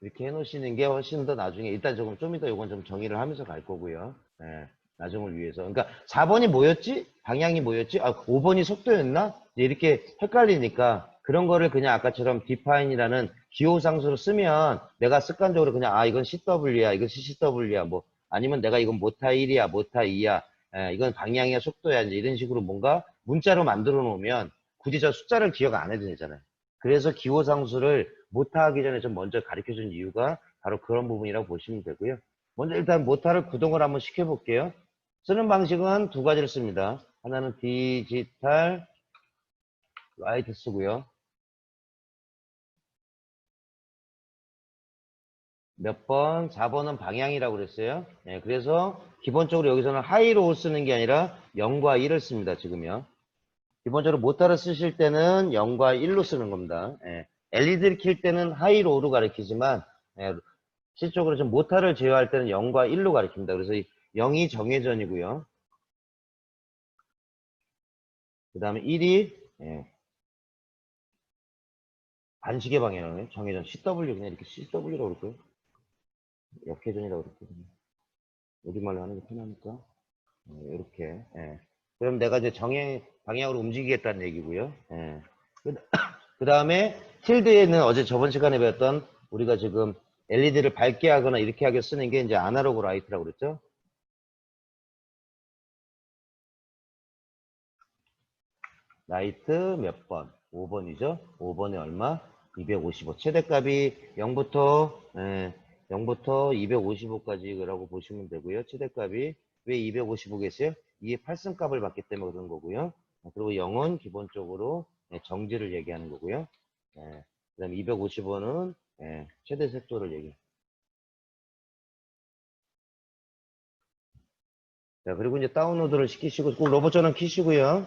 이렇게 해놓으시는 게 훨씬 더 나중에 일단 좀 이따 이건 좀 정의를 하면서 갈 거고요. 나중을 위해서. 그러니까 4번이 뭐였지? 방향이 뭐였지? 5번이 속도였나? 이렇게 헷갈리니까 그런 거를 그냥 아까처럼 디파인이라는 기호상수로 쓰면 내가 습관적으로 그냥 이건 CW야, 이건 CCW야, 뭐 아니면 내가 이건 모타 1이야, 모타 2야, 이건 방향이야, 속도야, 이제 이런 식으로 뭔가 문자로 만들어 놓으면 굳이 저 숫자를 기억 안 해도 되잖아요. 그래서 기호상수를 모타하기 전에 좀 먼저 가르쳐 준 이유가 바로 그런 부분이라고 보시면 되고요. 먼저 일단 모타를 구동을 한번 시켜볼게요. 쓰는 방식은 두 가지를 씁니다. 하나는 디지털 라이트 쓰고요. 몇 번? 4번은 방향이라고 그랬어요. 그래서 기본적으로 여기서는 하이로우 쓰는 게 아니라 0과 1을 씁니다. 지금요. 기본적으로 모타를 쓰실 때는 0과 1로 쓰는 겁니다. LED를 킬 때는 하이로우로 가리키지만 실적으로 좀 모타를 제어할 때는 0과 1로 가리킵니다. 그래서 0이 정회전이고요. 그 다음에 1이 반시계 방향이에요. 정회전 CW 그냥 이렇게 CW라고 그럴까요? 역회전이라고 그랬거든요. 우리말로 하는 게 편하니까 이렇게. 그럼 내가 이제 정행 방향으로 움직이겠다는 얘기고요. 그 다음에 필드에는 어제 저번 시간에 배웠던 우리가 지금 LED를 밝게 하거나 이렇게 하게 쓰는 게 이제 아날로그 라이트라고 그랬죠. 라이트 몇 번? 5번이죠. 5번에 얼마? 255. 최대값이 0부터 255까지라고 보시면 되고요. 최대값이 왜 255겠어요? 이게 8승값을 받기 때문에 그런 거고요. 그리고 0은 기본적으로 정지를 얘기하는 거고요. 그 다음에 255는 최대 색도를 얘기해요. 자, 그리고 이제 다운로드를 시키시고 꼭 로봇 전원 키시고요.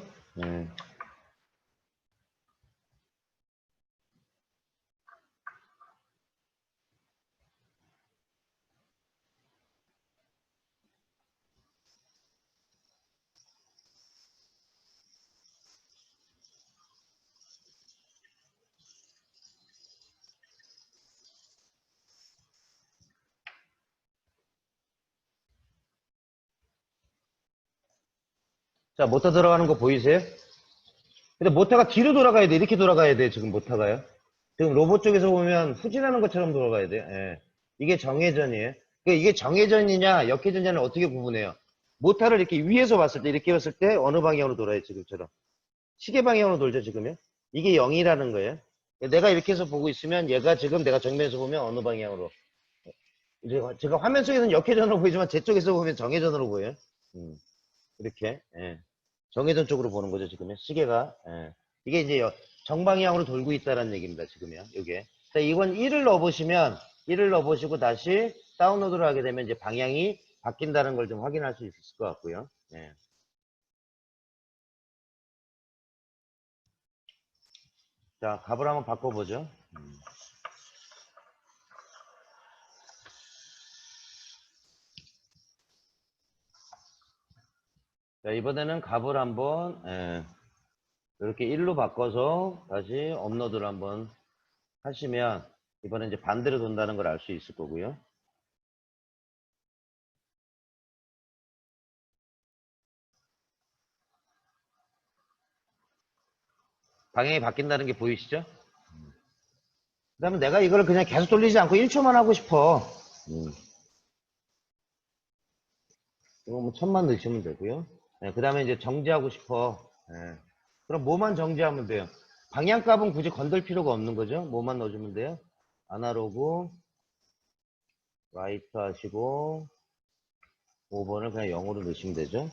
자, 모터 들어가는 거 보이세요? 근데 모터가 뒤로 돌아가야 돼. 이렇게 돌아가야 돼. 지금 모터가요. 지금 로봇 쪽에서 보면 후진하는 것처럼 돌아가야 돼요. 이게 정회전이에요. 그러니까 이게 정회전이냐 역회전이냐를 어떻게 구분해요? 모터를 이렇게 위에서 봤을 때 이렇게 봤을 때 어느 방향으로 돌아요? 지금처럼. 시계 방향으로 돌죠. 지금요. 이게 0이라는 거예요. 내가 이렇게 해서 보고 있으면 얘가 지금 내가 정면에서 보면 어느 방향으로. 제가 화면 속에서는 역회전으로 보이지만 제 쪽에서 보면 정회전으로 보여요. 이렇게. 정회전 쪽으로 보는 거죠, 지금요. 시계가. 이게 이제 정방향으로 돌고 있다는 얘기입니다, 지금요. 요게. 자, 이건 1을 넣어보시면, 1을 넣어보시고 다시 다운로드를 하게 되면 이제 방향이 바뀐다는 걸 좀 확인할 수 있을 것 같고요. 자, 값을 한번 바꿔보죠. 자, 이번에는 값을 한번, 이렇게 1로 바꿔서 다시 업로드를 한번 하시면, 이번에 이제 반대로 돈다는 걸 알 수 있을 거고요. 방향이 바뀐다는 게 보이시죠? 그 다음에 내가 이걸 그냥 계속 돌리지 않고 1초만 하고 싶어. 이거 뭐 1000만 넣으시면 되고요. 그 다음에 이제 정지하고 싶어. 그럼 뭐만 정지하면 돼요? 방향값은 굳이 건들 필요가 없는 거죠. 뭐만 넣어주면 돼요? 아날로그, 라이트 하시고, 5번을 그냥 0으로 넣으시면 되죠.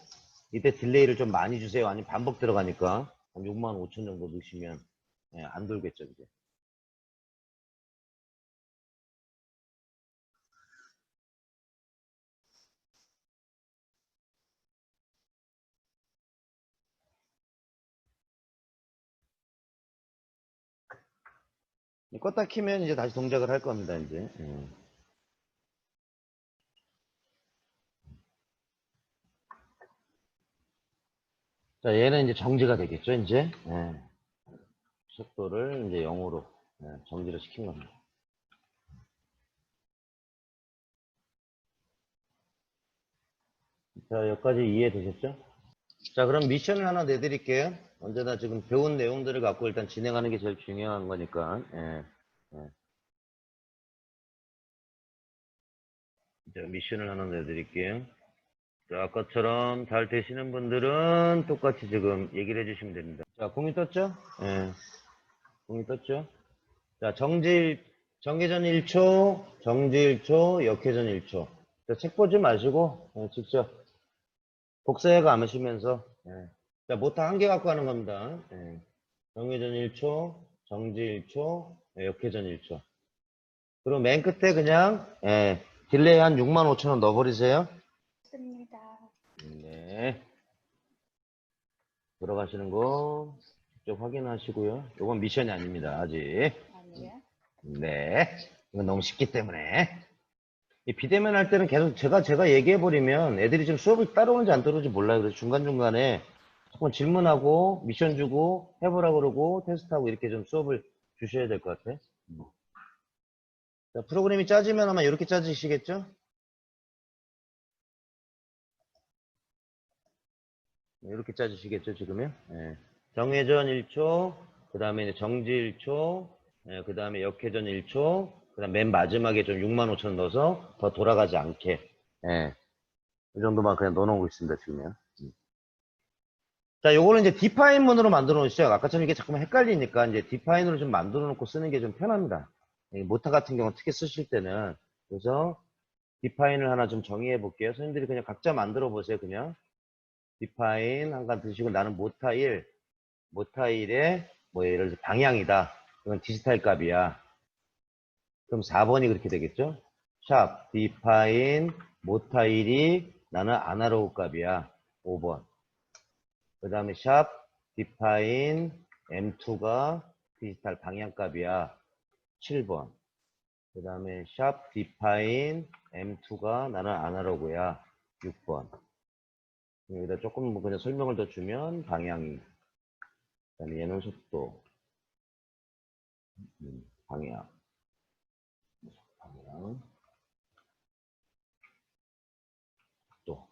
이때 딜레이를 좀 많이 주세요. 아니면 반복 들어가니까. 한 65,000 정도 넣으시면, 안 돌겠죠, 이제. 껐다 키면 이제 다시 동작을 할 겁니다, 이제. 자, 얘는 이제 정지가 되겠죠, 이제. 속도를 이제 0으로 정지를 시킨 겁니다. 자, 여기까지 이해되셨죠? 자, 그럼 미션을 하나 내드릴게요. 언제나 지금 배운 내용들을 갖고 일단 진행하는 게 제일 중요한 거니까. 자, 미션을 하나 내드릴게요. 자, 아까처럼 잘 되시는 분들은 똑같이 지금 얘기를 해주시면 됩니다. 자, 공이 떴죠? 공이 떴죠? 자, 정회전 1초, 정지 1초, 역회전 1초. 자, 책 보지 마시고, 직접 복사해 가시면서, 자, 모터 한 개 갖고 하는 겁니다. 정회전 1초, 정지 1초, 역회전 1초. 그리고 맨 끝에 그냥, 딜레이 한 65,000원 넣어버리세요. 습니다. 네. 들어가시는 거 직접 확인하시고요. 이건 미션이 아닙니다. 아직. 아니요. 네. 이건 너무 쉽기 때문에. 이 비대면 할 때는 계속 제가 얘기해버리면 애들이 지금 수업을 따라오는지 안 따라오는지 몰라요. 그래서 중간중간에 조금 질문하고 미션 주고 해보라고 그러고 테스트하고 이렇게 좀 수업을 주셔야 될 것 같아. 자, 프로그램이 짜지면 아마 이렇게 짜지시겠죠? 이렇게 짜주시겠죠, 지금요? 예. 정회전 1초, 그 다음에 정지 1초, 그 다음에 역회전 1초, 그 다음 맨 마지막에 좀 65,000원 넣어서 더 돌아가지 않게. 예. 이 정도만 그냥 넣어놓고 있습니다, 지금요. 자, 요거는 이제 디파인문으로 만들어 놓으시죠. 아까처럼 이게 자꾸만 헷갈리니까 이제 디파인으로 좀 만들어 놓고 쓰는 게 좀 편합니다. 모타 같은 경우 특히 쓰실 때는. 그래서 디파인을 하나 좀 정의해 볼게요. 선생님들이 그냥 각자 만들어 보세요, 그냥. 디파인 한 칸 드시고 나는 모타일의 뭐 예를 들어 방향이다. 이건 디지털 값이야. 그럼 4번이 그렇게 되겠죠? 샵 디파인 모타일이 나는 아날로그 값이야. 5번. 그 다음에 샵 디파인 M2가 디지털 방향 값이야. 7번. 그 다음에 샵 디파인 M2가 나는 아날로그야. 6번. 여기다 조금 뭐 그냥 설명을 더 주면 방향이. 그 다음에 얘는 속도. 방향. 방향. 또.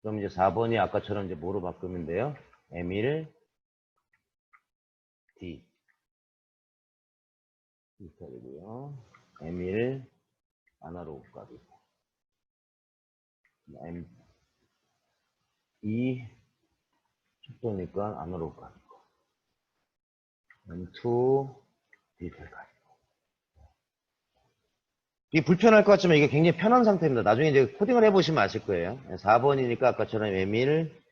그럼 이제 4번이 아까처럼 이제 뭐로 바꾸면 돼요? M1, D. 디지털이고요. M1, 아날로그 값이고. M2, 속도니까 아날로그 값이고. M2, 디지털 값. 이게 불편할 것 같지만 이게 굉장히 편한 상태입니다. 나중에 이제 코딩을 해보시면 아실 거예요. 4번이니까 아까처럼 M1,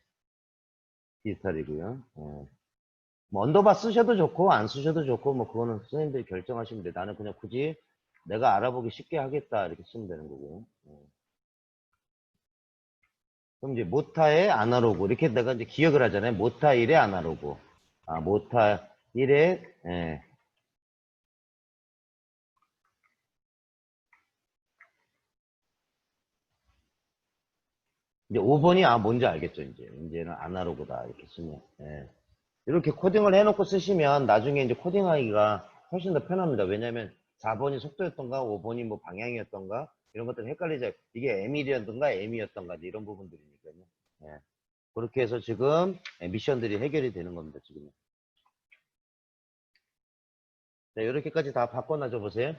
디지털이고요. 뭐 언더바 쓰셔도 좋고 안 쓰셔도 좋고 뭐 그거는 선생님들이 결정하시면 돼요. 나는 그냥 굳이 내가 알아보기 쉽게 하겠다 이렇게 쓰면 되는 거고요. 그럼 이제 모타의 아날로그 이렇게 내가 이제 기억을 하잖아요. 모타 1의 아날로그. 모타 1의 이제 5번이 뭔지 알겠죠. 이제는 아날로그다 이렇게 쓰면. 이렇게 코딩을 해놓고 쓰시면 나중에 이제 코딩하기가 훨씬 더 편합니다. 왜냐면 4번이 속도였던가 5번이 뭐 방향이었던가 이런 것들 헷갈리죠. 이게 M1이었던가 M이었던가 이런 부분들이니까요. 그렇게 해서 지금 미션들이 해결이 되는 겁니다. 지금. 자, 이렇게까지 다 바꿔놔줘 보세요.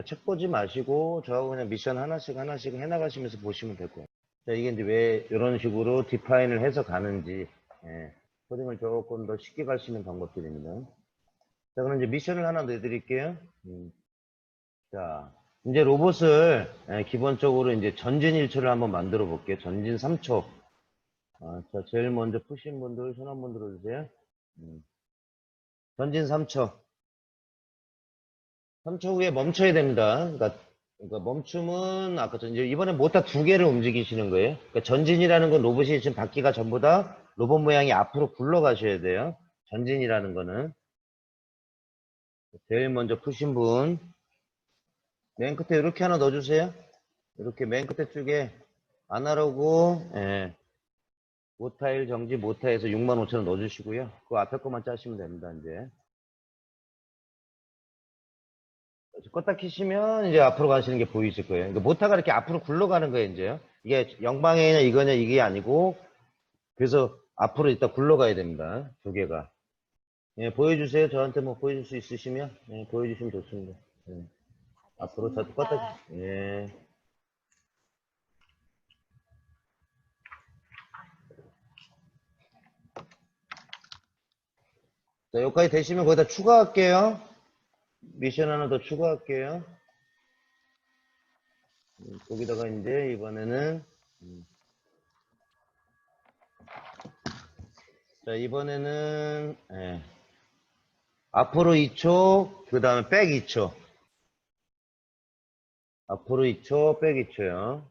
책 보지 마시고 저하고 그냥 미션 하나씩 하나씩 해나가시면서 보시면 될 거예요. 자, 이게 이제 왜 이런 식으로 디파인을 해서 가는지 코딩을 조금 더 쉽게 갈 수 있는 방법들입니다. 자, 그럼 이제 미션을 하나 내드릴게요. 자, 이제 로봇을 기본적으로 이제 전진 1초를 한번 만들어 볼게요. 전진 3초. 자, 제일 먼저 푸신 분들 손 한번 들어주세요. 전진 3초. 3초 후에 멈춰야 됩니다. 그러니까 멈춤은 아까 전 이제 이번에 모터 2개를 움직이시는 거예요. 그러니까 전진이라는 건 로봇이 지금 바퀴가 전부 다 로봇 모양이 앞으로 굴러가셔야 돼요. 전진이라는 거는. 제일 먼저 푸신 분. 맨 끝에 이렇게 하나 넣어주세요. 이렇게 맨 끝에 쪽에 아날로그, 모타일 정지 모타에서 65,000원 넣어주시고요. 그 앞에 것만 짜시면 됩니다, 이제. 껐다 키시면 이제 앞으로 가시는 게 보이실 거예요. 그러니까 모타가 이렇게 앞으로 굴러가는 거예요, 이제. 이게 영방향이냐 이거냐 이게 아니고, 그래서 앞으로 일단 굴러가야 됩니다, 두 개가. 보여주세요. 저한테 뭐 보여줄 수 있으시면, 보여주시면 좋습니다. 앞으로 저 껐다 키, 자, 여기까지 되시면 거기다 추가할게요. 미션 하나 더 추가할게요. 거기다가 이제 이번에는 자 이번에는 앞으로 2초 그 다음에 백 2초 앞으로 2초 백 2초요.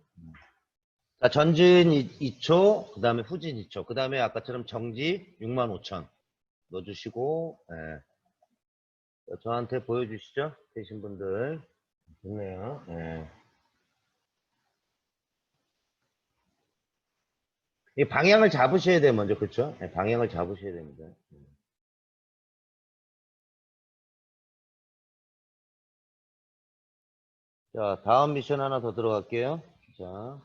자 전진 2초 그 다음에 후진 2초 그 다음에 아까처럼 정지 65,000 넣어주시고 자, 저한테 보여주시죠 되신 분들. 좋네요. 이 방향을 잡으셔야 돼요, 먼저. 그쵸? 네, 방향을 잡으셔야 됩니다. 자, 다음 미션 하나 더 들어갈게요. 자.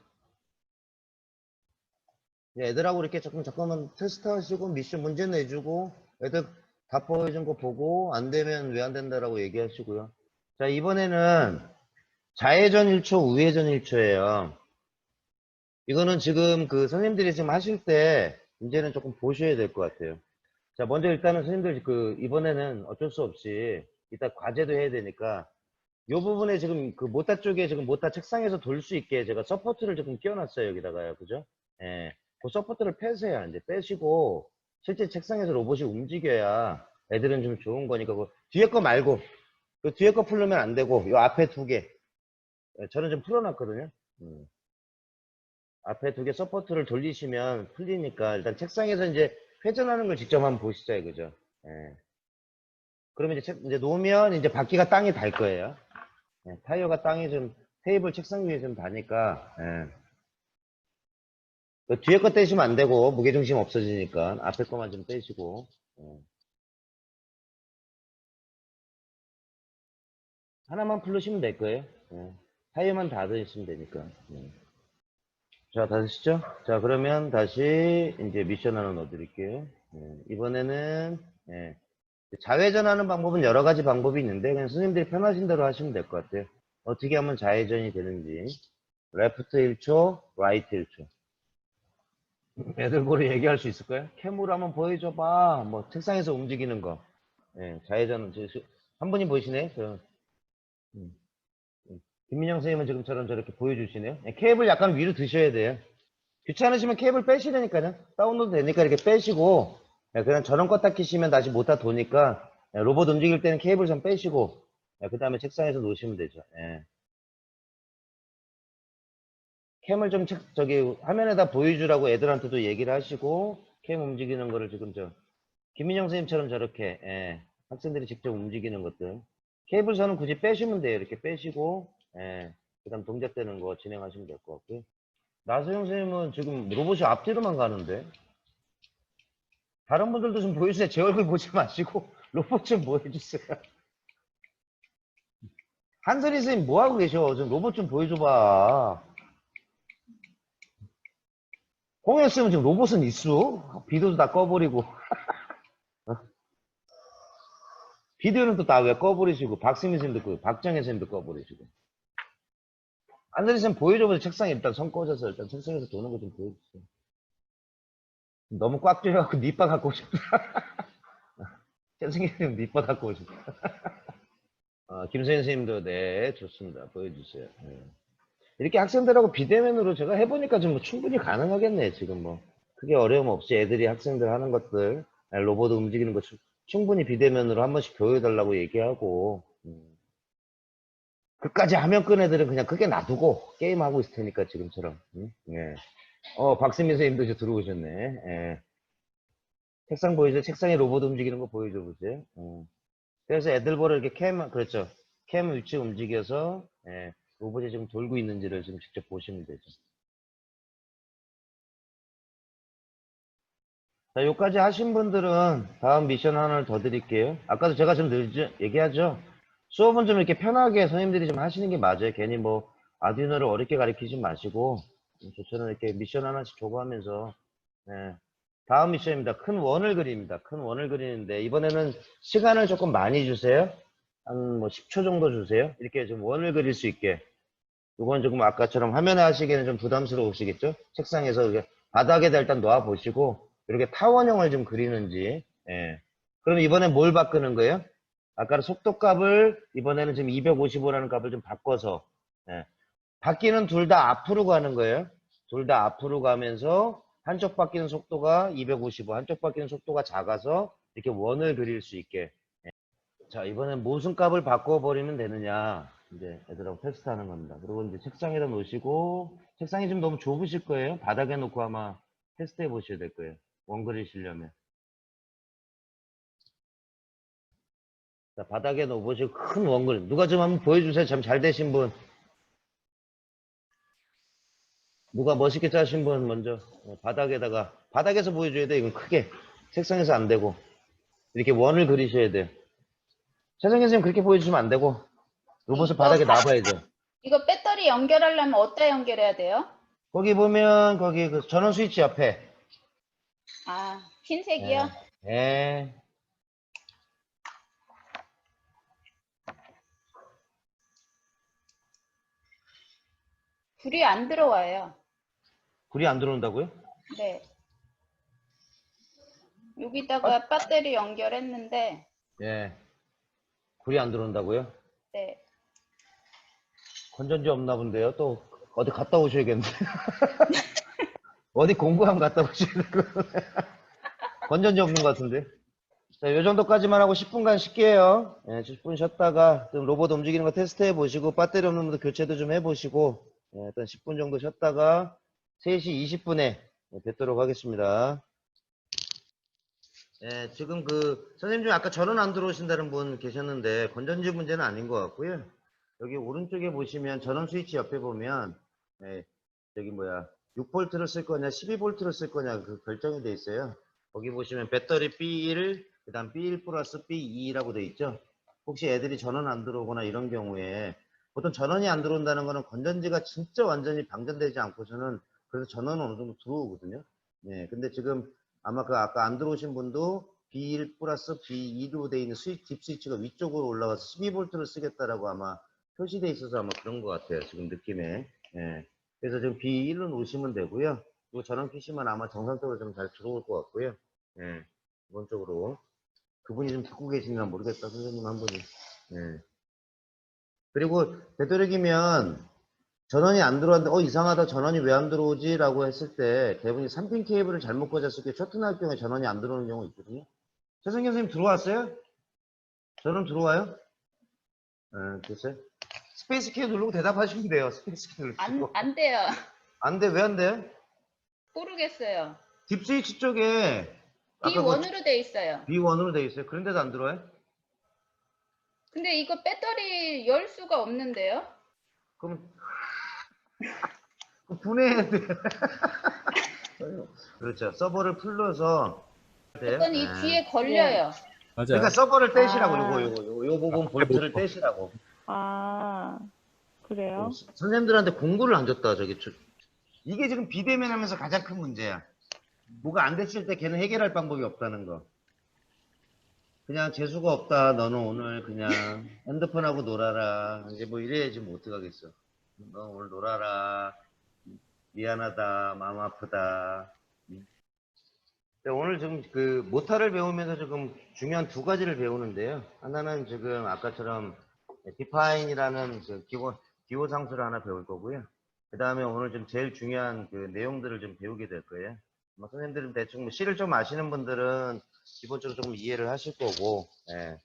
애들하고 이렇게 잠깐만 테스트 하시고 미션 문제 내주고 애들 답 보여준 거 보고 안 되면 왜 안 된다라고 얘기하시고요. 자, 이번에는 좌회전 1초, 우회전 1초예요. 이거는 지금 그 선생님들이 지금 하실 때 이제는 조금 보셔야 될 것 같아요. 자, 먼저 일단은 선생님들 그 이번에는 어쩔 수 없이 이따 과제도 해야 되니까 이 부분에 지금 그 모타 쪽에 지금 모타 책상에서 돌 수 있게 제가 서포트를 조금 끼워놨어요. 여기다가요. 그죠? 예. 그 서포트를 빼세요. 이제 빼시고 실제 책상에서 로봇이 움직여야 애들은 좀 좋은 거니까 그 뒤에 거 말고 그 뒤에 거 풀려면 안 되고 요 앞에 두 개. 예, 저는 좀 풀어놨거든요. 앞에 두 개 서포트를 돌리시면 풀리니까 일단 책상에서 이제 회전하는 걸 직접 한번 보시죠. 그죠? 예. 그러면 이제 놓으면 이제 바퀴가 땅에 닿을 거예요. 예, 타이어가 땅에 좀 테이블 책상 위에 좀 닿으니까 예. 그 뒤에 거 떼시면 안 되고 무게중심 없어지니까 앞에 거만 좀 떼시고 예. 하나만 풀으시면 될 거예요. 예. 타이어만 닫으시면 되니까 예. 자, 닫으시죠? 자, 그러면 다시 이제 미션 하나 넣어드릴게요. 예. 이번에는 예. 좌회전하는 방법은 여러 가지 방법이 있는데 그냥 선생님들이 편하신 대로 하시면 될 것 같아요. 어떻게 하면 좌회전이 되는지 레프트 1초, 라이트 1초. 애들 보러 얘기할 수 있을까요? 캠으로 한번 보여줘봐. 뭐 책상에서 움직이는 거. 예, 좌회전 한 분이 보이시네. 음, 김민영 선생님은 지금처럼 저렇게 보여주시네요. 예, 케이블 약간 위로 드셔야 돼요. 귀찮으시면 케이블 빼시라니까요. 다운로드 되니까 이렇게 빼시고 예, 그냥 저런 껐다 키시면 다시 못다 도니까 예, 로봇 움직일 때는 케이블 좀 빼시고 그 다음에 책상에서 놓으시면 되죠. 예. 캠을 좀 저기 화면에다 보여주라고 애들한테도 얘기를 하시고 캠 움직이는 거를 지금 김민영 선생님처럼 저렇게 예, 학생들이 직접 움직이는 것들 케이블 선은 굳이 빼시면 돼요. 이렇게 빼시고 예, 그 다음 동작되는 거 진행하시면 될 것 같고요. 나소영 선생님은 지금 로봇이 앞뒤로만 가는데 다른 분들도 좀 보여주세요. 제 얼굴 보지 마시고 로봇 좀 보여주세요. 한선희 선생님 뭐하고 계셔? 좀 로봇 좀 보여줘봐. 공연 쓰면 지금 로봇은 있어? 비디오도 다 꺼버리고 비디오는 또 다 왜 꺼버리시고 박수민 선생님도 그 박정혜 선생님도 꺼버리시고 한선희 선생님 보여줘보세요. 책상에 일단 손 꽂아서 일단 책상에서 도는 거 좀 보여주세요. 너무 꽉 조여갖고 밑바 갖고 오셨다. 선생님 밑바 갖고 오셨다. 김선희 선생님도 네 좋습니다. 보여주세요. 네. 이렇게 학생들하고 비대면으로 제가 해보니까 좀 뭐 충분히 가능하겠네. 지금 뭐 크게 어려움 없이 애들이 학생들 하는 것들 로봇 움직이는 거 충분히 비대면으로 한 번씩 교육해달라고 얘기하고 그까지 하면 끈 애들은 그냥 크게 놔두고 게임하고 있을 테니까 지금처럼 예. 박수민 선생님도 이제 들어오셨네. 예. 책상 보이죠? 책상에 로봇 움직이는 거 보여줘 보세요. 그래서 애들 보러 이렇게 그렇죠. 캠 위치 움직여서 예. 로봇이 지금 돌고 있는지를 지금 직접 보시면 되죠. 자, 여기까지 하신 분들은 다음 미션 하나를 더 드릴게요. 아까도 제가 좀 얘기하죠. 수업은 좀 이렇게 편하게 선생님들이 좀 하시는 게 맞아요. 괜히 뭐 아두이노를 어렵게 가르치지 마시고 저처럼 이렇게 미션 하나씩 조고하면서 예. 다음 미션입니다. 큰 원을 그립니다. 큰 원을 그리는데 이번에는 시간을 조금 많이 주세요. 한 뭐 10초 정도 주세요. 이렇게 좀 원을 그릴 수 있게. 이건 조금 아까처럼 화면에 하시기에는 좀 부담스러우시겠죠? 책상에서 이렇게 바닥에다 일단 놓아 보시고 이렇게 타원형을 좀 그리는지. 예. 그럼 이번엔 뭘 바꾸는 거예요? 아까는 속도값을 이번에는 지금 255라는 값을 좀 바꿔서 예. 바퀴는 둘 다 앞으로 가는 거예요. 둘 다 앞으로 가면서 한쪽 바퀴는 속도가 255, 한쪽 바퀴는 속도가 작아서 이렇게 원을 그릴 수 있게. 자, 이번엔 무슨 값을 바꿔버리면 되느냐. 이제 애들하고 테스트하는 겁니다. 그리고 이제 책상에다 놓으시고, 책상이 좀 너무 좁으실 거예요. 바닥에 놓고 아마 테스트해 보셔야 될 거예요. 원 그리시려면. 자, 바닥에 놓으시고 큰 원 그림. 누가 좀 한번 보여주세요. 참 잘 되신 분. 누가 멋있게 짜신 분 먼저 바닥에다가 바닥에서 보여줘야 돼. 이건 크게 책상에서 안 되고 이렇게 원을 그리셔야 돼요. 최성현 선생님 그렇게 보여주시면 안 되고 로봇을 이거 바닥에 놔봐야죠. 이거 배터리 연결하려면 어디다 연결해야 돼요? 거기 보면 거기 그 전원 스위치 옆에 아, 흰색이요? 예. 불이 안 들어와요. 불이 안 들어온다고요? 네. 여기다가 배터리 연결했는데, 예. 불이 안 들어온다고요? 네. 건전지 없나 본데요. 또 어디 갔다 오셔야겠는데. 어디 공부하면 갔다 오셔야 되고. 건전지 없는 것 같은데. 자, 요 정도까지만 하고 10분간 쉴게요. 예, 10분 쉬었다가 좀 로봇 움직이는 거 테스트 해보시고 배터리 없는 분도 교체도 좀 해보시고 일단 10분 정도 쉬었다가 3시 20분에 뵙도록 하겠습니다. 예, 지금 그 선생님 중에 아까 전원 안 들어오신다는 분 계셨는데 건전지 문제는 아닌 것 같고요. 여기 오른쪽에 보시면 전원 스위치 옆에 보면 저기 뭐야 6V를 쓸 거냐 12V를 쓸 거냐 그 결정이 돼 있어요. 거기 보시면 배터리 B1 그 다음 B1 플러스 B2라고 돼 있죠. 혹시 애들이 전원 안 들어오거나 이런 경우에 보통 전원이 안 들어온다는 거는 건전지가 진짜 완전히 방전되지 않고서는 그래서 전원은 어느 정도 들어오거든요. 예, 근데 지금 아마 그 아까 안 들어오신 분도 B1 플러스 B2로 돼 있는 딥 스위치가 위쪽으로 올라가서 12V를 쓰겠다라고 아마 표시돼 있어서 아마 그런 것 같아요. 지금 느낌에. 예. 그래서 지금 B1로 놓으시면 되고요. 그리고 전원 켜시면 아마 정상적으로 좀 잘 들어올 것 같고요. 예. 기본적으로. 그분이 좀 듣고 계시나 모르겠다. 선생님 한 분이. 예. 그리고 되도록이면 전원이 안 들어왔는데 이상하다 전원이 왜 안 들어오지? 라고 했을 때 대부분이 3핀 케이블을 잘못 꽂았을 때 쇼트날 경우에 전원이 안 들어오는 경우가 있거든요. 최성현 선생님 들어왔어요? 전원 들어와요? 글쎄. 스페이스 키 누르고 대답하시면 돼요. 스페이스 키 누르시고. 안 돼요. 안 돼. 왜 안 돼요? 모르겠어요. 딥 스위치 쪽에 아까 B1으로 돼 있어요. B1으로 돼 있어요. 그런데도 안 들어와요? 근데 이거 배터리 열 수가 없는데요? 그럼 분해해야 돼. 그렇죠. 서버를 풀러서 어떤 이 네. 뒤에 걸려요. 맞아요. 그러니까 서버를 떼시라고 아. 요 부분 볼트를 떼시라고. 아, 그래요? 선생님들한테 공부를 안 줬다 저기. 이게 지금 비대면 하면서 가장 큰 문제야. 뭐가 안 됐을 때 걔는 해결할 방법이 없다는 거. 그냥 재수가 없다. 너는 오늘 그냥 핸드폰하고 놀아라. 이제 뭐 이래야지 뭐 어떡하겠어. 너 오늘 놀아라. 미안하다. 마음 아프다. 오늘 지금 그 모타를 배우면서 지금 중요한 두 가지를 배우는데요. 하나는 지금 아까처럼 디파인이라는 그 기호 상수를 하나 배울 거고요. 그 다음에 오늘 좀 제일 중요한 그 내용들을 좀 배우게 될 거예요. 선생님들은 대충 C를 좀 아시는 분들은 기본적으로 조금 이해를 하실 거고, 예.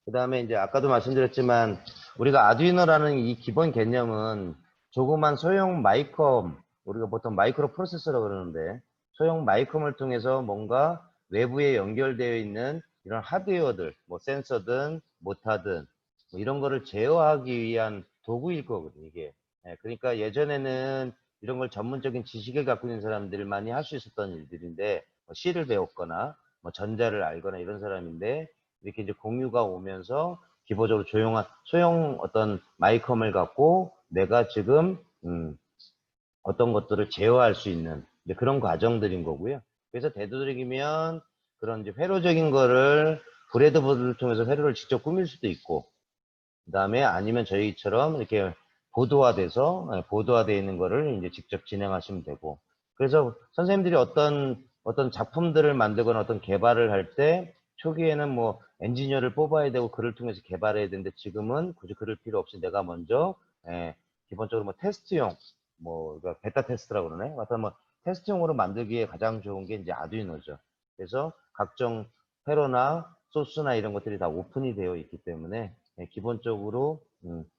그 다음에 이제 아까도 말씀드렸지만 우리가 아두이노라는 이 기본 개념은 조그만 소형 마이컴, 우리가 보통 마이크로 프로세서라고 그러는데 소형 마이컴을 통해서 뭔가 외부에 연결되어 있는 이런 하드웨어들, 뭐 센서든 모타든 뭐 이런 거를 제어하기 위한 도구일 거거든요, 이게. 예, 그러니까 예전에는 이런 걸 전문적인 지식을 갖고 있는 사람들만이 할 수 있었던 일들인데 뭐 C를 배웠거나 뭐 전자를 알거나 이런 사람인데 이렇게 이제 공유가 오면서 기본적으로 조용한 소형 어떤 마이컴을 갖고 내가 지금 어떤 것들을 제어할 수 있는 이제 그런 과정들인 거고요. 그래서 되도록이면 그런 이제 회로적인 거를 브레드보드를 통해서 회로를 직접 꾸밀 수도 있고, 그 다음에 아니면 저희처럼 이렇게 보드화되어 있는 거를 이제 직접 진행하시면 되고, 그래서 선생님들이 어떤 작품들을 만들거나 어떤 개발을 할 때 초기에는 뭐 엔지니어를 뽑아야 되고 글을 통해서 개발해야 되는데 지금은 굳이 그럴 필요 없이 내가 먼저 기본적으로 뭐 테스트용 뭐 그러니까 베타 테스트라고 그러네. 하여튼 뭐 테스트용으로 만들기에 가장 좋은 게 이제 아두이노죠. 그래서 각종 회로나 소스나 이런 것들이 다 오픈이 되어 있기 때문에 기본적으로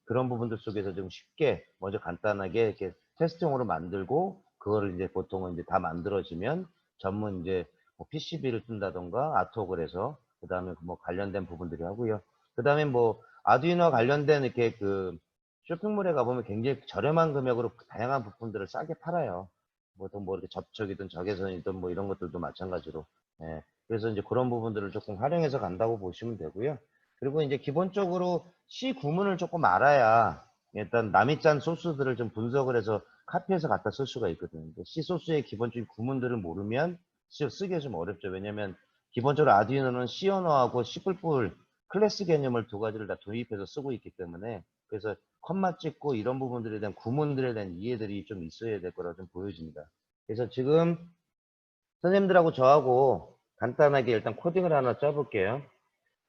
그런 부분들 속에서 좀 쉽게 먼저 간단하게 이렇게 테스트용으로 만들고 그거를 이제 보통은 이제 다 만들어지면 전문 이제 뭐 PCB를 뜬다던가 아토그를 해서 그 다음에 뭐 관련된 부분들이 하고요. 그 다음에 뭐 아두이노 관련된 이렇게 그 쇼핑몰에 가보면 굉장히 저렴한 금액으로 다양한 부품들을 싸게 팔아요. 보통 뭐 이렇게 접촉이든 적외선이든 뭐 이런 것들도 마찬가지로. 예. 그래서 이제 그런 부분들을 조금 활용해서 간다고 보시면 되고요. 그리고 이제 기본적으로 C 구문을 조금 알아야 일단 남이 짠 소스들을 좀 분석을 해서 카피해서 갖다 쓸 수가 있거든요. C 소스의 기본적인 구문들을 모르면 쓰기가 좀 어렵죠. 왜냐면 기본적으로 아두이노는 C 언어하고 C++ 클래스 개념을 두 가지를 다 도입해서 쓰고 있기 때문에 그래서 컴마 찍고 이런 부분들에 대한 구문들에 대한 이해들이 좀 있어야 될 거라고 좀 보여집니다. 그래서 지금 선생님들하고 저하고 간단하게 일단 코딩을 하나 짜볼게요.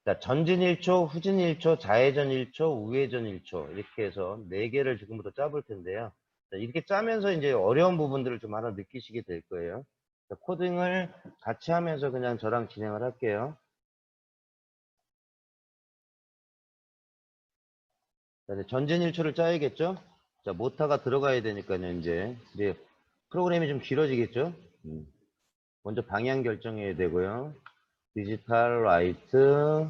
자, 전진 1초, 후진 1초, 좌회전 1초, 우회전 1초 이렇게 해서 4개를 지금부터 짜볼 텐데요. 자, 이렇게 짜면서 이제 어려운 부분들을 좀 하나 느끼시게 될 거예요. 자, 코딩을 같이 하면서 그냥 저랑 진행을 할게요. 자, 이제 전진 1초를 짜야겠죠? 자, 모타가 들어가야 되니까요, 이제. 근데 프로그램이 좀 길어지겠죠? 먼저 방향 결정해야 되고요. 디지털 라이트.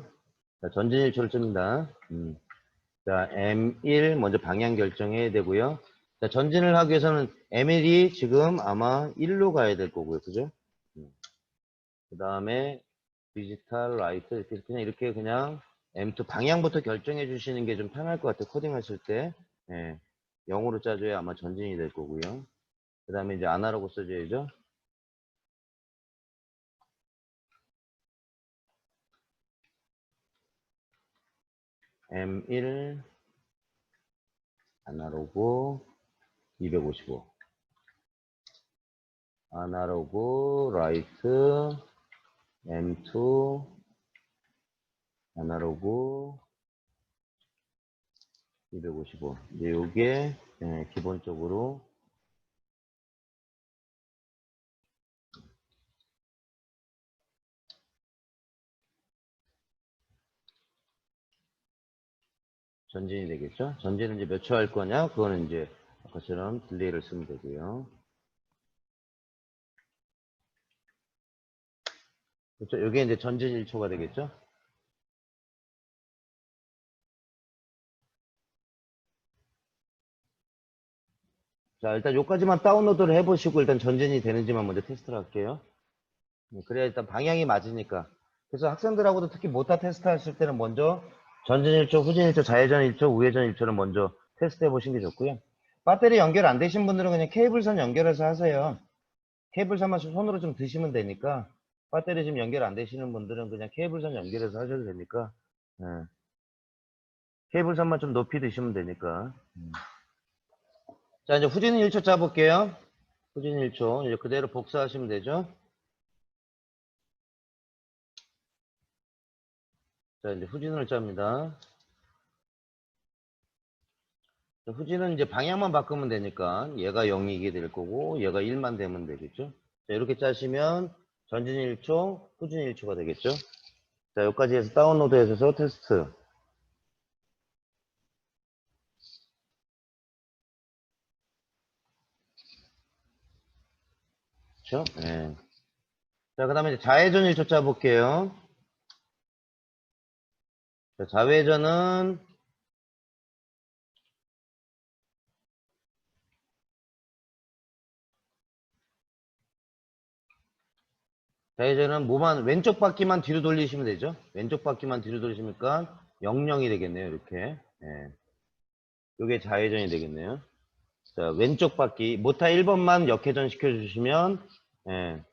자, 전진 1초를 씁니다. 자, M1 먼저 방향 결정해야 되고요. 자, 전진을 하기 위해서는 M1이 지금 아마 1로 가야 될 거고요. 그죠? 그 다음에 디지털 라이트 이렇게 그냥 이렇게 그냥 M2 방향부터 결정해 주시는 게 좀 편할 것 같아요. 코딩 하실 때. 예. 0으로 짜줘야 아마 전진이 될 거고요. 그 다음에 이제 아나로그 써줘야죠. M1 아나로그 255 아나로그 라이트 M2 아나로그 255 이제 요게 기본적으로 전진이 되겠죠. 전진은 이제 몇 초 할 거냐 그거는 이제 아까처럼 딜레이를 쓰면 되고요. 그렇죠. 요게 이제 전진 1초가 되겠죠. 자, 일단 요까지만 다운로드를 해보시고 일단 전진이 되는지만 먼저 테스트를 할게요. 그래야 일단 방향이 맞으니까. 그래서 학생들하고도 특히 모타 테스트 하실 때는 먼저 전진 1초, 후진 1초, 좌회전 1초, 우회전 1초를 먼저 테스트 해보시는 게 좋고요. 배터리 연결 안 되신 분들은 그냥 케이블선 연결해서 하세요. 케이블선만 손으로 좀 드시면 되니까 배터리 지금 연결 안 되시는 분들은 그냥 케이블선 연결해서 하셔도 되니까 케이블선만 좀 높이 드시면 되니까. 자, 이제 후진 1초 짜볼게요. 후진 1초 이제 그대로 복사하시면 되죠. 자, 이제 후진을 짭니다. 자, 후진은 이제 방향만 바꾸면 되니까 얘가 0이게 될 거고 얘가 1만 되면 되겠죠. 자, 이렇게 짜시면 전진 1초, 후진 1초가 되겠죠. 자, 여기까지 해서 다운로드 해서 테스트. 그렇죠? 네. 자, 그 다음에 이제 좌회전 1초 짜볼게요. 자, 좌회전은 뭐만 왼쪽 바퀴만 뒤로 돌리시면 되죠. 왼쪽 바퀴만 뒤로 돌리시니까 00이 되겠네요. 이렇게. 예. 요게 좌회전이 되겠네요. 자, 왼쪽 바퀴 모타 1번만 역회전 시켜주시면 예.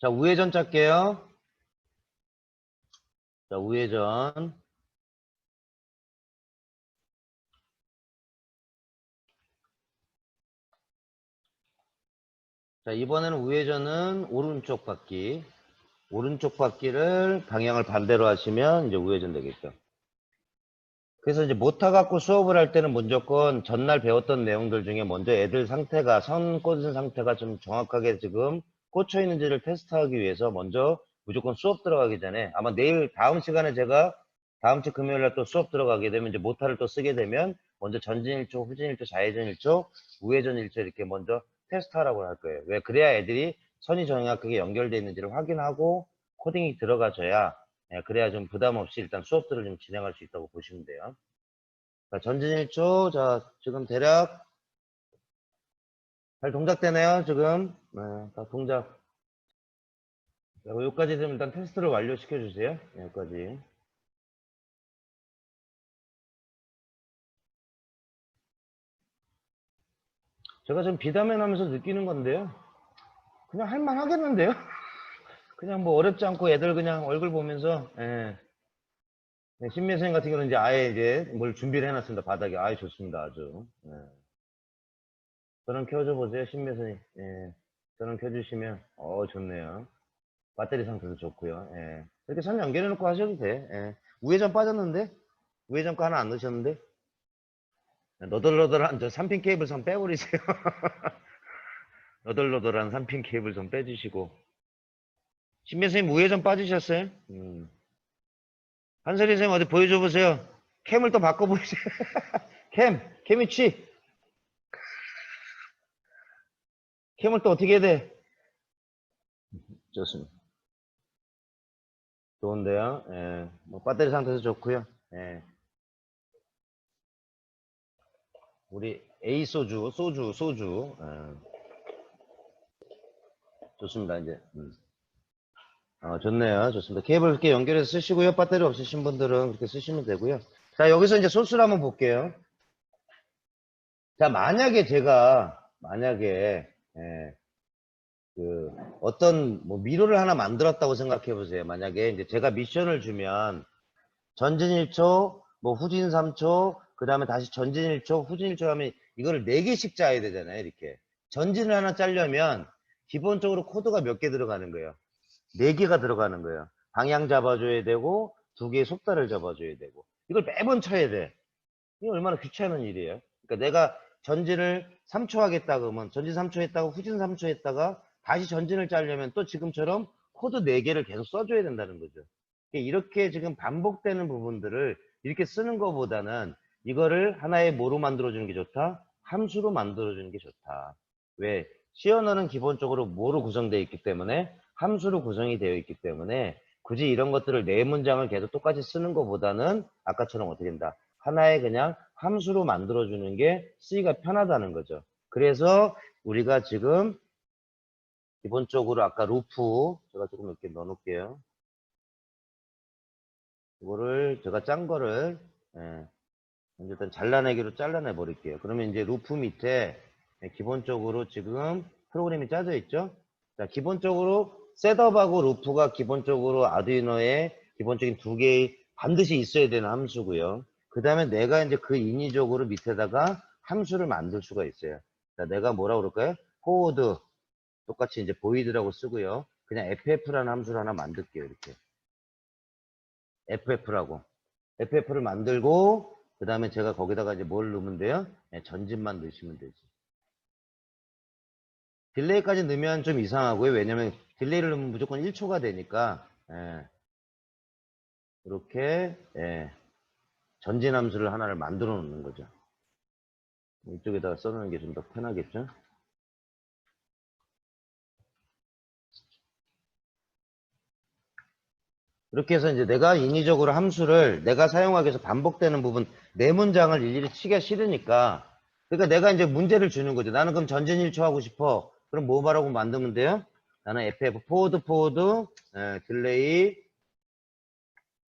자, 우회전 짤게요. 자, 우회전. 자, 이번에는 우회전은 오른쪽 바퀴. 오른쪽 바퀴를 방향을 반대로 하시면 이제 우회전 되겠죠. 그래서 이제 모타 갖고 수업을 할 때는 무조건 전날 배웠던 내용들 중에 먼저 애들 상태가, 선 꽂은 상태가 좀 정확하게 지금 꽂혀 있는지를 테스트하기 위해서 먼저 무조건 수업 들어가기 전에 아마 내일 다음 시간에 제가 다음 주 금요일 날 또 수업 들어가게 되면 이제 모타를 또 쓰게 되면 먼저 전진 1초, 후진 1초, 좌회전 1초, 우회전 1초 이렇게 먼저 테스트하라고 할 거예요. 왜? 그래야 애들이 선이 정확하게 연결되어 있는지를 확인하고 코딩이 들어가줘야 그래야 좀 부담 없이 일단 수업들을 좀 진행할 수 있다고 보시면 돼요. 자, 전진 1초. 자, 지금 대략 잘 동작되네요, 지금. 네, 다 동작. 자, 여기까지 좀 일단 테스트를 완료시켜 주세요. 여기까지. 제가 지금 비담에 하면서 느끼는 건데요. 그냥 할만 하겠는데요? 그냥 뭐 어렵지 않고 애들 그냥 얼굴 보면서, 예. 네, 신미 선생님 같은 경우는 이제 아예 이제 뭘 준비를 해놨습니다. 바닥에. 아예 좋습니다. 아주. 예. 저는 켜줘 보세요. 신미 선생님. 예. 저는 켜주시면, 좋네요. 배터리 상태도 좋고요. 예. 이렇게 선 연결해 놓고 하셔도 돼. 예. 우회전 빠졌는데? 우회전 거 하나 안 넣으셨는데? 너덜너덜한 저 3핀 케이블 선 빼버리세요. 너덜너덜한 3핀 케이블 선 빼주시고. 신미 선생님 우회전 빠지셨어요? 한설이 선생님 어디 보여줘 보세요. 캠을 또 바꿔보세요. 캠 위치. 캠을 또 어떻게 해야 돼? 좋습니다. 좋은데요. 예. 뭐 배터리 상태도 좋고요. 예. 우리 A 소주. 예. 좋습니다. 이제. 좋네요. 좋습니다. 케이블 이렇게 연결해서 쓰시고요. 배터리 없으신 분들은 그렇게 쓰시면 되고요. 자, 여기서 이제 소스를 한번 볼게요. 자, 만약에 제가, 예, 어떤, 뭐, 미로를 하나 만들었다고 생각해 보세요. 만약에 이제 제가 미션을 주면, 전진 1초, 뭐, 후진 3초, 그 다음에 다시 전진 1초, 후진 1초 하면 이거를 4개씩 짜야 되잖아요. 이렇게. 전진을 하나 짜려면, 기본적으로 코드가 몇 개 들어가는 거예요? 4개가 들어가는 거예요. 방향 잡아줘야 되고 2개의 속도를 잡아줘야 되고 이걸 매번 쳐야 돼. 이게 얼마나 귀찮은 일이에요. 그러니까 내가 전진을 3초 하겠다 그러면 전진 3초 했다가 후진 3초 했다가 다시 전진을 짜려면 또 지금처럼 코드 4개를 계속 써줘야 된다는 거죠. 이렇게 지금 반복되는 부분들을 이렇게 쓰는 것보다는 이거를 하나의 뭐로 만들어주는 게 좋다? 함수로 만들어주는 게 좋다. 왜? C 언어는 기본적으로 뭐로 구성되어 있기 때문에 함수로 구성이 되어 있기 때문에 굳이 이런 것들을 네 문장을 계속 똑같이 쓰는 것보다는 아까처럼 어떻게 된다? 하나의 그냥 함수로 만들어주는 게 쓰기가 편하다는 거죠. 그래서 우리가 지금 기본적으로 아까 루프 제가 조금 이렇게 넣어놓을게요. 이거를 제가 짠 거를 일단 잘라내기로 잘라내 버릴게요. 그러면 이제 루프 밑에 기본적으로 지금 프로그램이 짜져 있죠. 자, 기본적으로 셋업하고 루프가 기본적으로 아두이노에 기본적인 2개의 반드시 있어야 되는 함수고요. 그 다음에 내가 이제 그 인위적으로 밑에다가 함수를 만들 수가 있어요. 자, 내가 뭐라 그럴까요? forward 똑같이 이제 void라고 쓰고요. 그냥 ff라는 함수를 하나 만들게요. 이렇게 ff라고 ff를 만들고 그 다음에 제가 거기다가 이제 뭘 넣으면 돼요? 전진만 넣으시면 되지. 딜레이까지 넣으면 좀 이상하고요. 왜냐면 딜레이를 넣으면 무조건 1초가 되니까 이렇게 전진 함수를 하나를 만들어 놓는 거죠. 이쪽에다가 써놓는 게 좀 더 편하겠죠. 이렇게 해서 이제 내가 인위적으로 함수를 내가 사용하기 위해서 반복되는 부분 네 문장을 일일이 치기가 싫으니까 그러니까 내가 이제 문제를 주는 거죠. 나는 그럼 전진 1초 하고 싶어. 그럼 뭐 말하고 만들면 돼요? 나는 FF 포워드 딜레이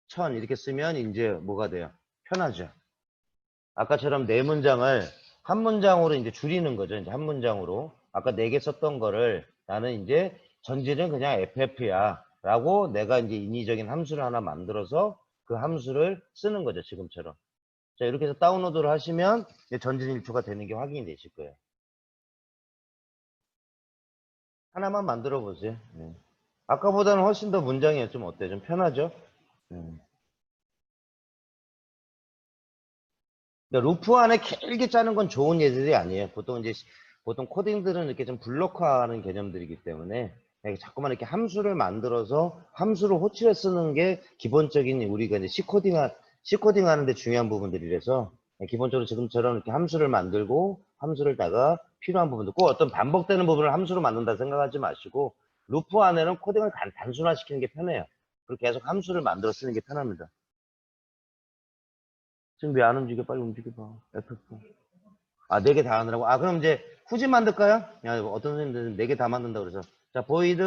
1000 이렇게 쓰면 이제 뭐가 돼요? 편하죠. 아까처럼 네 문장을 한 문장으로 이제 줄이는 거죠. 이제 한 문장으로. 아까 4개 썼던 거를 나는 이제 전진은 그냥 FF야. 라고 내가 이제 인위적인 함수를 하나 만들어서 그 함수를 쓰는 거죠. 지금처럼. 자, 이렇게 해서 다운로드를 하시면 이제 전진 1초가 되는 게 확인이 되실 거예요. 하나만 만들어 보세요. 아까보다는 훨씬 더 문장이 좀 어때요? 좀 편하죠? 루프 안에 길게 짜는 건 좋은 예들이 아니에요. 보통 코딩들은 이렇게 좀 블록화하는 개념들이기 때문에 자꾸만 이렇게 함수를 만들어서 함수를 호출해 쓰는 게 기본적인 우리가 이제 C 코딩 하는데 중요한 부분들이라서 기본적으로 지금처럼 이렇게 함수를 만들고 함수를다가 필요한 부분들 꼭 어떤 반복되는 부분을 함수로 만든다 생각하지 마시고 루프 안에는 코딩을 단순화시키는 게 편해요. 그리고 계속 함수를 만들어 쓰는 게 편합니다. 지금 왜 안 움직여? 빨리 움직여봐. F4. 아, 4개 다 하느라고? 아, 그럼 이제 후진 만들까요? 야, 어떤 선생님들은 4개 다 만든다고 그래서. 자, 보이드.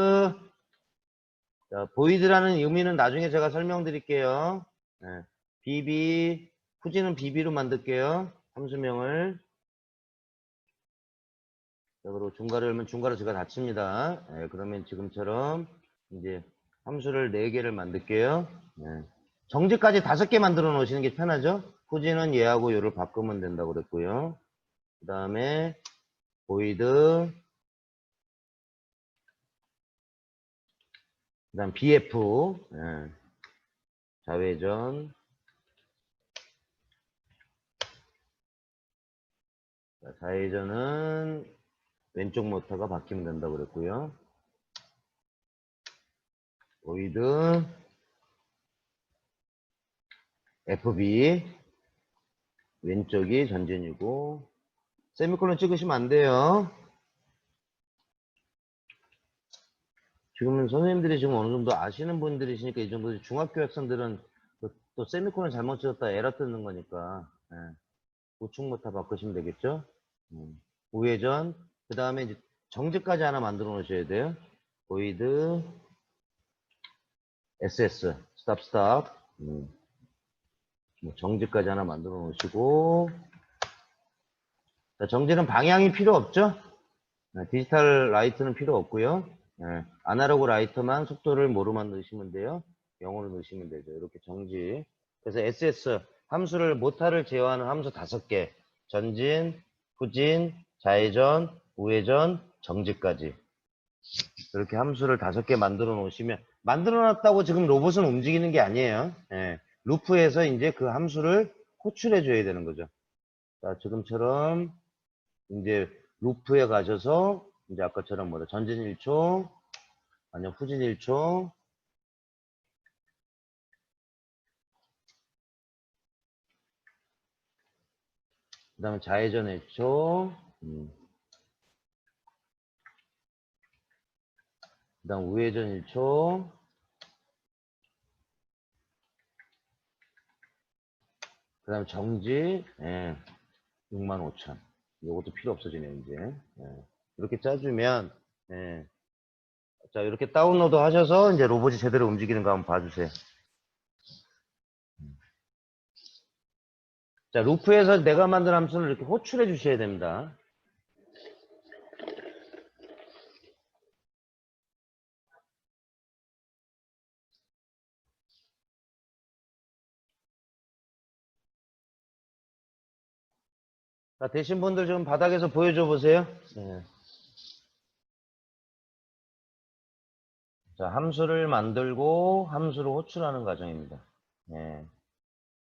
자, 보이드라는 의미는 나중에 제가 설명드릴게요. 네. BB, 후진은 BB로 만들게요. 함수명을. 자, 그리고 중괄호 열면 중괄호 제가 닫힙니다. 네, 그러면 지금처럼 이제 함수를 4개를 만들게요. 네. 정지까지 5개 만들어 놓으시는 게 편하죠? 후진은 얘하고 요를 바꾸면 된다고 그랬고요. 그 다음에 보이드, 그 다음 BF, 예, 좌회전, 자, 좌회전은 왼쪽 모터가 바뀌면 된다고 그랬고요. 보이드, FB, 왼쪽이 전진이고, 세미콜론 찍으시면 안 돼요. 지금은 선생님들이 지금 어느 정도 아시는 분들이시니까 이 정도 중학교 학생들은 또 세미콜론 잘못 찍었다 에러 뜨는 거니까, 예. 우측 모터 바꾸시면 되겠죠? 우회전, 그 다음에 이제 정지까지 하나 만들어 놓으셔야 돼요. 보이드, SS, 스탑, 스탑. 정지까지 하나 만들어 놓으시고, 자, 정지는 방향이 필요 없죠? 네, 디지털 라이트는 필요 없고요. 네, 아날로그 라이트만 속도를 뭐로만 넣으시면 돼요? 0으로 넣으시면 되죠. 이렇게 정지. 그래서 SS, 함수를, 모타를 제어하는 함수 5개. 전진, 후진, 좌회전, 우회전, 정지까지. 이렇게 함수를 5개 만들어 놓으시면, 만들어 놨다고 지금 로봇은 움직이는 게 아니에요. 예, 루프에서 이제 그 함수를 호출해 줘야 되는 거죠. 자, 지금처럼 이제 루프에 가셔서 이제 아까처럼 뭐다, 전진 1초, 아니면 후진 1초, 그 다음에 좌회전 1초, 그 다음 우회전 1초, 그 다음에 정지, 예, 65,000. 이것도 필요 없어지네요, 이제. 예. 이렇게 짜주면, 예. 자, 이렇게 다운로드 하셔서 이제 로봇이 제대로 움직이는 거 한번 봐주세요. 자, 루프에서 내가 만든 함수를 이렇게 호출해 주셔야 됩니다. 자, 되신 분들 좀 바닥에서 보여줘 보세요. 네. 자, 함수를 만들고 함수를 호출하는 과정입니다. 네.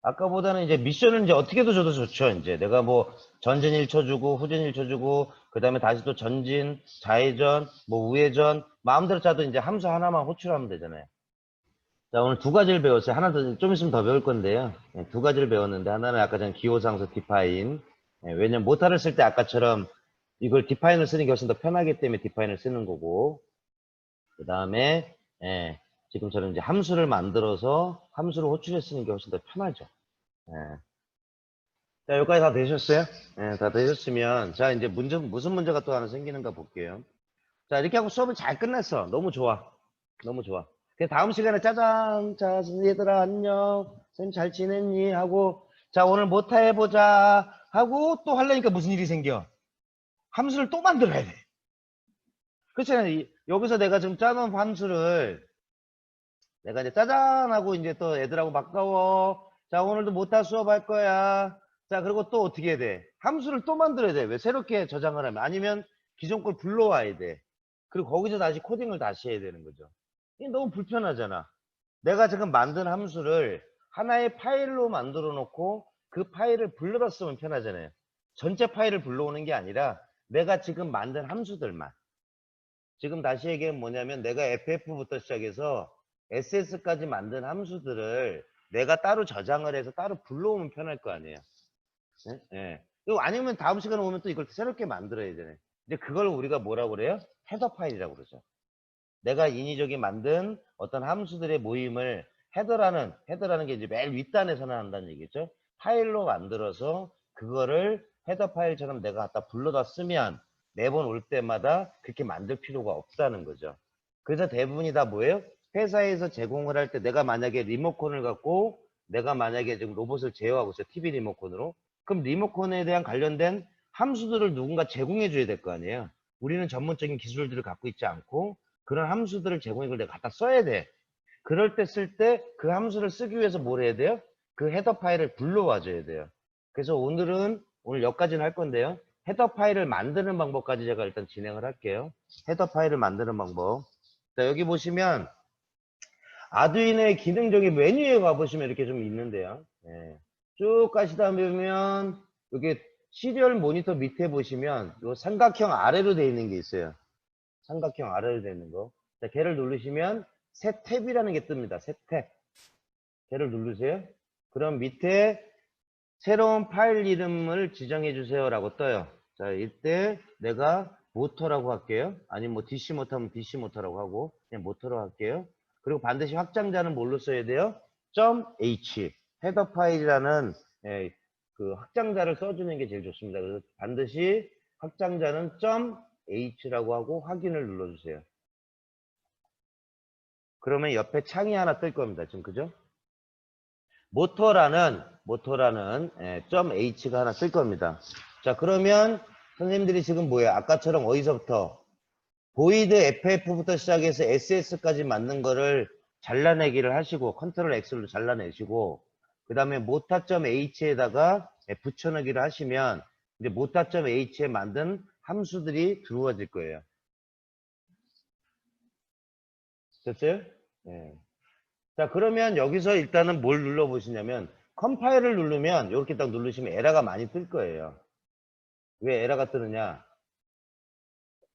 아까보다는 이제 미션을 이제 어떻게도 줘도 좋죠. 이제 내가 뭐 전진 1초 주고 후진 1초 주고 그 다음에 다시 또 전진, 좌회전, 뭐 우회전 마음대로 짜도 이제 함수 하나만 호출하면 되잖아요. 자, 오늘 2가지를 배웠어요. 하나 더 좀 있으면 더 배울 건데요. 네, 2가지를 배웠는데 하나는 아까 전 기호상수 디파인. 네, 왜냐면 모타를 쓸 때 아까처럼 이걸 디파인을 쓰는 게 훨씬 더 편하기 때문에 디파인을 쓰는 거고, 그 다음에 예, 지금처럼 이제 함수를 만들어서 함수를 호출해 쓰는 게 훨씬 더 편하죠. 예. 자, 여기까지 다 되셨어요? 예, 다 되셨으면 자, 이제 무슨 문제가 또 하나 생기는가 볼게요. 자, 이렇게 하고 수업은 잘 끝났어. 너무 좋아. 너무 좋아. 그 다음 시간에 짜잔, 자, 얘들아 안녕, 쌤 잘 지냈니? 하고, 자, 오늘 모타 해보자 하고 또 하려니까 무슨 일이 생겨? 함수를 또 만들어야 돼. 그렇잖아요. 여기서 내가 지금 짜놓은 함수를 내가 이제 짜잔 하고 이제 또 애들하고 바꿔워. 자, 오늘도 모타 수업할 거야. 자, 그리고 또 어떻게 해야 돼? 함수를 또 만들어야 돼. 왜? 새롭게 저장을 하면. 아니면 기존 걸 불러와야 돼. 그리고 거기서 다시 코딩을 다시 해야 되는 거죠. 이게 너무 불편하잖아. 내가 지금 만든 함수를 하나의 파일로 만들어 놓고 그 파일을 불러다 쓰면 편하잖아요. 전체 파일을 불러오는 게 아니라 내가 지금 만든 함수들만. 지금 다시 얘기하면 뭐냐면 내가 FF부터 시작해서 SS까지 만든 함수들을 내가 따로 저장을 해서 따로 불러오면 편할 거 아니에요. 네? 네. 그리고 아니면 다음 시간에 오면 또 이걸 새롭게 만들어야 되네. 이제 그걸 우리가 뭐라고 그래요? 헤더 파일이라고 그러죠. 내가 인위적인 만든 어떤 함수들의 모임을 헤더라는 게 이제 맨 윗단에서 나온다는 얘기죠. 파일로 만들어서 그거를 헤더 파일처럼 내가 갖다 불러다 쓰면 매번 올 때마다 그렇게 만들 필요가 없다는 거죠. 그래서 대부분이 다 뭐예요? 회사에서 제공을 할 때 내가 만약에 리모컨을 갖고 내가 만약에 지금 로봇을 제어하고 있어요. TV 리모컨으로. 그럼 리모컨에 대한 관련된 함수들을 누군가 제공해 줘야 될 거 아니에요. 우리는 전문적인 기술들을 갖고 있지 않고 그런 함수들을 제공해 걸 내가 갖다 써야 돼. 그럴 때 쓸 때 그 함수를 쓰기 위해서 뭘 해야 돼요? 그 헤더 파일을 불러와 줘야 돼요. 그래서 오늘 여기까지는 할 건데요. 헤더 파일을 만드는 방법까지 제가 일단 진행을 할게요. 헤더 파일을 만드는 방법. 자, 여기 보시면 아두이노의 기능적인 메뉴에 가보시면 이렇게 좀 있는데요. 예. 쭉 가시다 보면 여기 시리얼 모니터 밑에 보시면 요 삼각형 아래로 되어 있는 게 있어요. 삼각형 아래로 되어 있는 거. 자, 걔를 누르시면 새 탭이라는 게 뜹니다. 새 탭. 걔를 누르세요. 그럼 밑에 새로운 파일 이름을 지정해 주세요 라고 떠요. 자, 이때 내가 모터라고 할게요. 아니면 뭐 DC 모터면 DC 모터라고 하고 그냥 모터로 할게요. 그리고 반드시 확장자는 뭘로 써야 돼요? .h 헤더 파일이라는 그 확장자를 써주는 게 제일 좋습니다. 그래서 반드시 확장자는 .h라고 하고 확인을 눌러주세요. 그러면 옆에 창이 하나 뜰 겁니다. 지금 그죠? 모터라는 .h가 하나 뜰 겁니다. 자, 그러면 선생님들이 지금 뭐야? 아까처럼 어디서부터 보이드 FF부터 시작해서 SS까지 맞는 거를 잘라내기를 하시고 컨트롤 X로 잘라내시고 그 다음에 모타.h에다가 붙여넣기를 하시면 이제 모타.h에 만든 함수들이 들어와질 거예요. 됐어요? 네. 자, 그러면 여기서 일단은 뭘 눌러보시냐면 컴파일을 누르면 이렇게 딱 누르시면 에러가 많이 뜰 거예요. 왜 에러가 뜨느냐?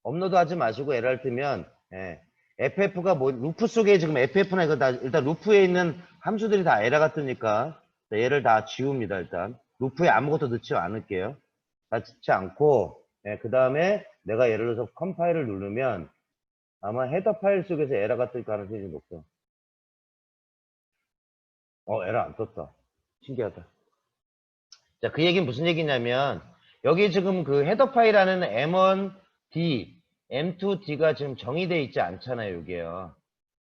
업로드 하지 마시고 에러를 뜨면 FF가 뭐 루프 속에 지금 FF나 이거 다 일단 루프에 있는 함수들이 다 에러가 뜨니까 얘를 다 지웁니다. 일단 루프에 아무것도 넣지 않을게요. 다 넣지 않고 그 다음에 내가 예를 들어서 컴파일을 누르면 아마 헤더 파일 속에서 에러가 뜰 가능성이 높죠. 에러 안 떴다. 신기하다. 자, 그 얘기는 무슨 얘기냐면 여기 지금 그 헤더 파일 안에는 M1D, M2D가 지금 정의되어 있지 않잖아요. 여기요.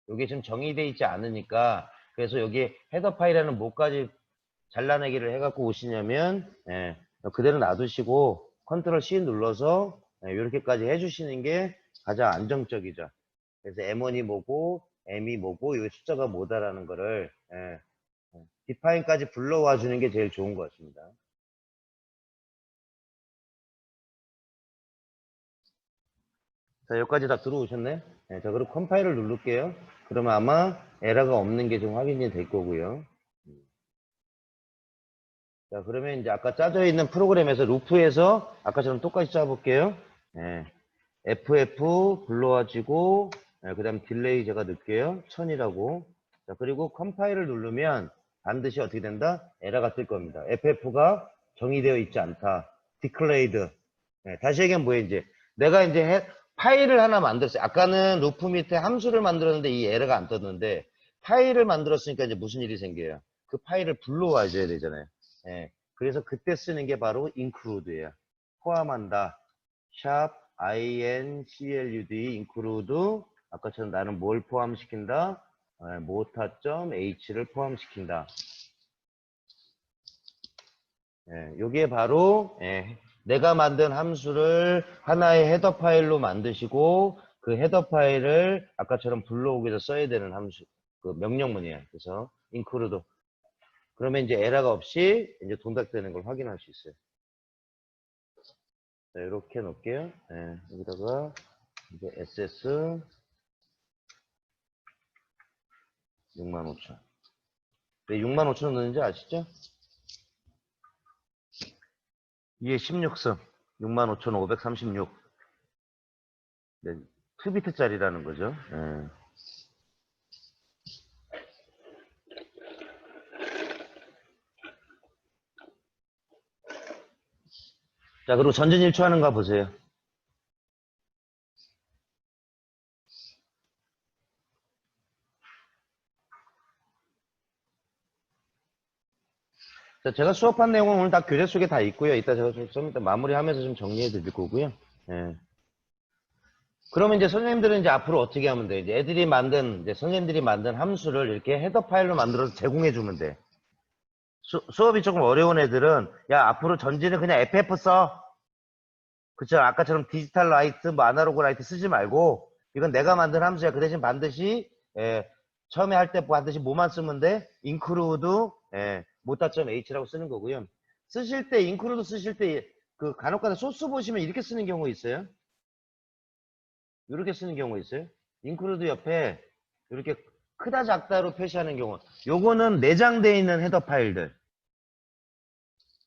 여기 지금 정의되어 있지 않으니까 그래서 여기 헤더 파일에는 뭐까지 잘라내기를 해갖고 오시냐면 그대로 놔두시고 컨트롤 C 눌러서 이렇게까지 해주시는 게 가장 안정적이죠. 그래서 M1이 뭐고 M이 뭐고 이 숫자가 뭐다라는 거를 디파인까지 불러와 주는 게 제일 좋은 것 같습니다. 자, 여기까지 다 들어오셨네? 네, 자, 그리고 컴파일을 누를게요. 그러면 아마 에러가 없는 게 좀 확인이 될 거고요. 자, 그러면 이제 아까 짜져 있는 프로그램에서 루프에서 아까처럼 똑같이 짜볼게요. 네, FF 불러와지고, 그 다음 딜레이 제가 넣을게요. 1000이라고. 자, 그리고 컴파일을 누르면 반드시 어떻게 된다? 에러가 뜰 겁니다. FF가 정의되어 있지 않다. declared. 다시 얘기하면 뭐예요, 이제. 내가 이제 파일을 하나 만들었어요. 아까는 루프 밑에 함수를 만들었는데 이 에러가 안 떴는데 파일을 만들었으니까 이제 무슨 일이 생겨요? 그 파일을 불러와 줘야 되잖아요. 그래서 그때 쓰는 게 바로 include예요. 포함한다. 샵 include include 아까처럼 나는 뭘 포함시킨다? 모타.h를 포함시킨다. 요게 바로 내가 만든 함수를 하나의 헤더 파일로 만드시고 그 헤더 파일을 아까처럼 불러오기 위해서 써야 되는 함수 그 명령문이에요. 그래서 include 그러면 이제 에러가 없이 이제 동작되는 걸 확인할 수 있어요. 자, 이렇게 놓을게요. 여기다가 이제 SS 65,000. 왜 65,000원 넣는지 아시죠? 이게 16성 65,536. 네, 2비트짜리라는 거죠. 자, 그리고 전진 1초 하는가 보세요. 자, 제가 수업한 내용은 오늘 다 교재 속에 다 있고요. 이따 제가 좀 이따 마무리하면서 좀 정리해 드릴 거고요. 예. 그러면 이제 선생님들은 이제 앞으로 어떻게 하면 돼? 이제 애들이 만든, 이제 선생님들이 만든 함수를 이렇게 헤더 파일로 만들어서 제공해 주면 돼. 수업이 조금 어려운 애들은, 야, 앞으로 전지는 그냥 FF 써. 그쵸? 아까처럼 디지털 라이트, 뭐 아날로그 라이트 쓰지 말고, 이건 내가 만든 함수야. 그 대신 반드시, 처음에 할 때 반드시 뭐만 쓰면 돼? include, 모타.h라고 쓰는 거고요. 쓰실 때, include 쓰실 때, 그 간혹가다 소스 보시면 이렇게 쓰는 경우 있어요. 이렇게 쓰는 경우 있어요. include 옆에 이렇게 크다 작다로 표시하는 경우. 요거는 내장되어 있는 헤더 파일들.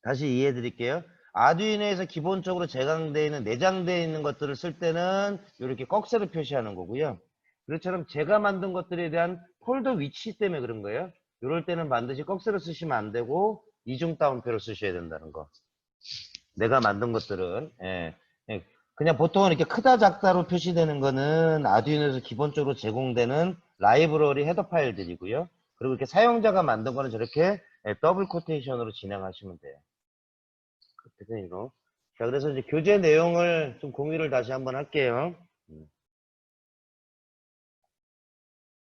다시 이해해 드릴게요. 아두이노에서 기본적으로 제강되어 있는 내장되어 있는 것들을 쓸 때는 이렇게 꺽쇠로 표시하는 거고요. 그렇처럼 제가 만든 것들에 대한 폴더 위치 때문에 그런 거예요. 이럴 때는 반드시 꺽쇠로 쓰시면 안 되고 이중 따옴표로 쓰셔야 된다는 거. 내가 만든 것들은 그냥 보통은 이렇게 크다 작다로 표시되는 거는 아두이노에서 기본적으로 제공되는 라이브러리 헤더 파일들이고요. 그리고 이렇게 사용자가 만든 거는 저렇게 더블 코테이션으로 진행하시면 돼요. 대표님으로. 자, 그래서 이제 교재 내용을 좀 공유를 다시 한번 할게요.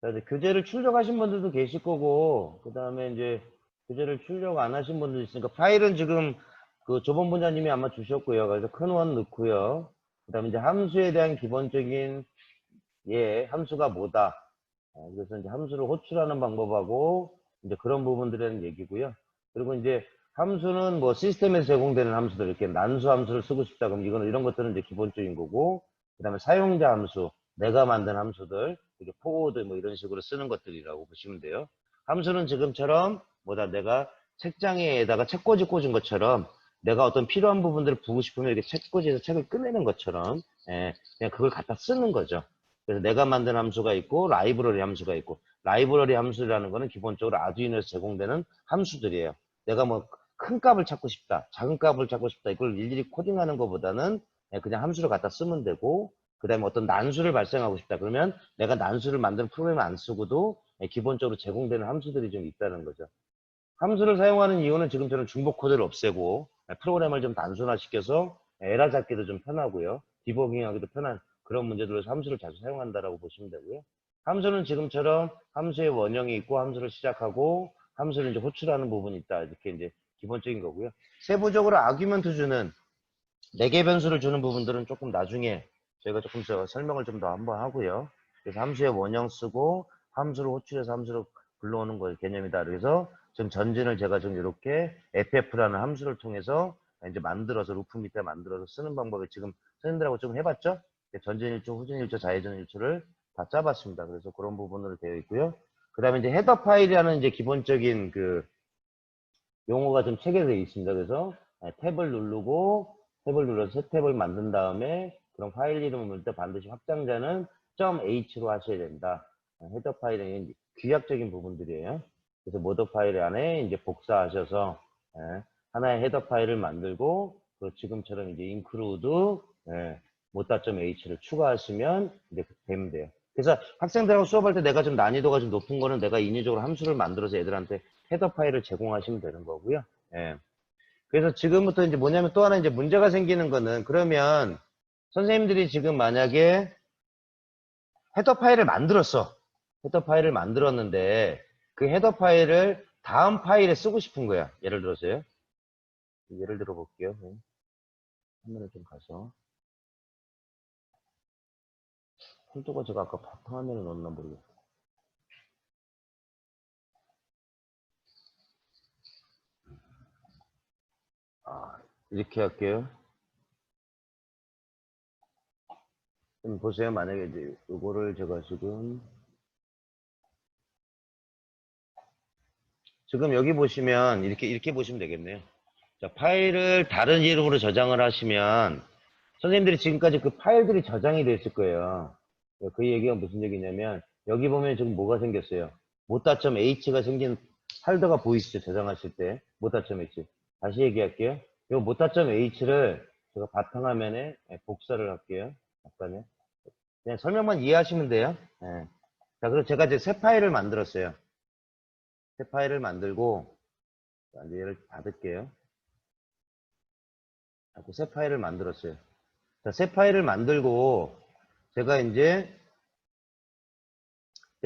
자, 이제 교재를 출력하신 분들도 계실 거고, 그 다음에 이제 교재를 출력 안 하신 분도 있으니까, 파일은 지금 그 조본 분자님이 아마 주셨고요. 그래서 큰 원 넣고요. 그 다음에 이제 함수에 대한 기본적인, 함수가 뭐다. 그래서 이제 함수를 호출하는 방법하고, 이제 그런 부분들에 대한 얘기고요. 그리고 이제 함수는 뭐 시스템에서 제공되는 함수들, 이렇게 난수 함수를 쓰고 싶다. 그럼 이거는 이런 것들은 이제 기본적인 거고, 그 다음에 사용자 함수, 내가 만든 함수들, 이렇게 포워드 뭐 이런 식으로 쓰는 것들이라고 보시면 돼요. 함수는 지금처럼 뭐다 내가 책장에다가 책꽂이 꽂은 것처럼 내가 어떤 필요한 부분들을 보고 싶으면 이렇게 책꽂이에서 책을 꺼내는 것처럼 그냥 그걸 갖다 쓰는 거죠. 그래서 내가 만든 함수가 있고 라이브러리 함수가 있고 라이브러리 함수라는 거는 기본적으로 아두이노에서 제공되는 함수들이에요. 내가 뭐 큰 값을 찾고 싶다, 작은 값을 찾고 싶다 이걸 일일이 코딩하는 것보다는 그냥 함수를 갖다 쓰면 되고 그 다음에 어떤 난수를 발생하고 싶다 그러면 내가 난수를 만드는 프로그램을 안 쓰고도 기본적으로 제공되는 함수들이 좀 있다는 거죠. 함수를 사용하는 이유는 지금처럼 중복 코드를 없애고 프로그램을 좀 단순화시켜서 에러 잡기도 좀 편하고요. 디버깅하기도 편한 그런 문제들로서 함수를 자주 사용한다라고 보시면 되고요. 함수는 지금처럼 함수의 원형이 있고 함수를 시작하고 함수를 이제 호출하는 부분이 있다. 이렇게 이제 기본적인 거고요. 세부적으로 아규먼트 주는 4개 변수를 주는 부분들은 조금 나중에 저희가 조금 더 설명을 좀 더 한번 하고요. 그래서 함수의 원형 쓰고 함수를 호출해서 함수를 불러오는 거의 개념이다. 그래서 지금 전진을 제가 좀 이렇게 ff라는 함수를 통해서 이제 만들어서 루프 밑에 만들어서 쓰는 방법을 지금 선생님들하고 좀 해봤죠? 전진일조, 후진일조, 좌회전일조를 다 짜봤습니다. 그래서 그런 부분으로 되어 있고요. 그 다음에 이제 헤더 파일이라는 이제 기본적인 그 용어가 좀 체계되어 있습니다. 그래서 탭을 누르고 탭을 눌러서 새 탭을 만든 다음에 그런 파일 이름을 넣을 때 반드시 확장자는 .h로 하셔야 된다. 헤더 파일은 규약적인 부분들이에요. 그래서 모더 파일 안에 이제 복사하셔서 하나의 헤더 파일을 만들고 지금처럼 이제 include 모타.h를 추가하시면 이제 되면 돼요. 그래서 학생들하고 수업할 때 내가 좀 난이도가 좀 높은 거는 내가 인위적으로 함수를 만들어서 애들한테 헤더 파일을 제공하시면 되는 거고요. 그래서 지금부터 이제 뭐냐면 또 하나 이제 문제가 생기는 거는 그러면 선생님들이 지금 만약에 헤더 파일을 만들었어. 헤더 파일을 만들었는데 그 헤더 파일을 다음 파일에 쓰고 싶은 거야. 예를 들어서요. 예를 들어 볼게요. 화면을 좀 가서. 폴더가 제가 아까 바탕화면에 넣었나 모르겠어. 이렇게 할게요. 좀 보세요. 만약에 이제 이거를 제가 지금 여기 보시면 이렇게 보시면 되겠네요. 자, 파일을 다른 이름으로 저장을 하시면 선생님들이 지금까지 그 파일들이 저장이 됐을 거예요. 그 얘기가 무슨 얘기냐면 여기 보면 지금 뭐가 생겼어요. 모타.h가 생긴 폴더가 보이시죠? 저장하실 때 모타.h. 다시 얘기할게요. 이 모타.h를 제가 바탕화면에 복사를 할게요. 잠깐요. 그냥 설명만 이해하시면 돼요. 자, 그래서 제가 이제 새 파일을 만들었어요. 새 파일을 만들고 자, 이제 얘를 닫을게요. 자꾸 새 파일을 만들었어요. 자, 새 파일을 만들고 제가 이제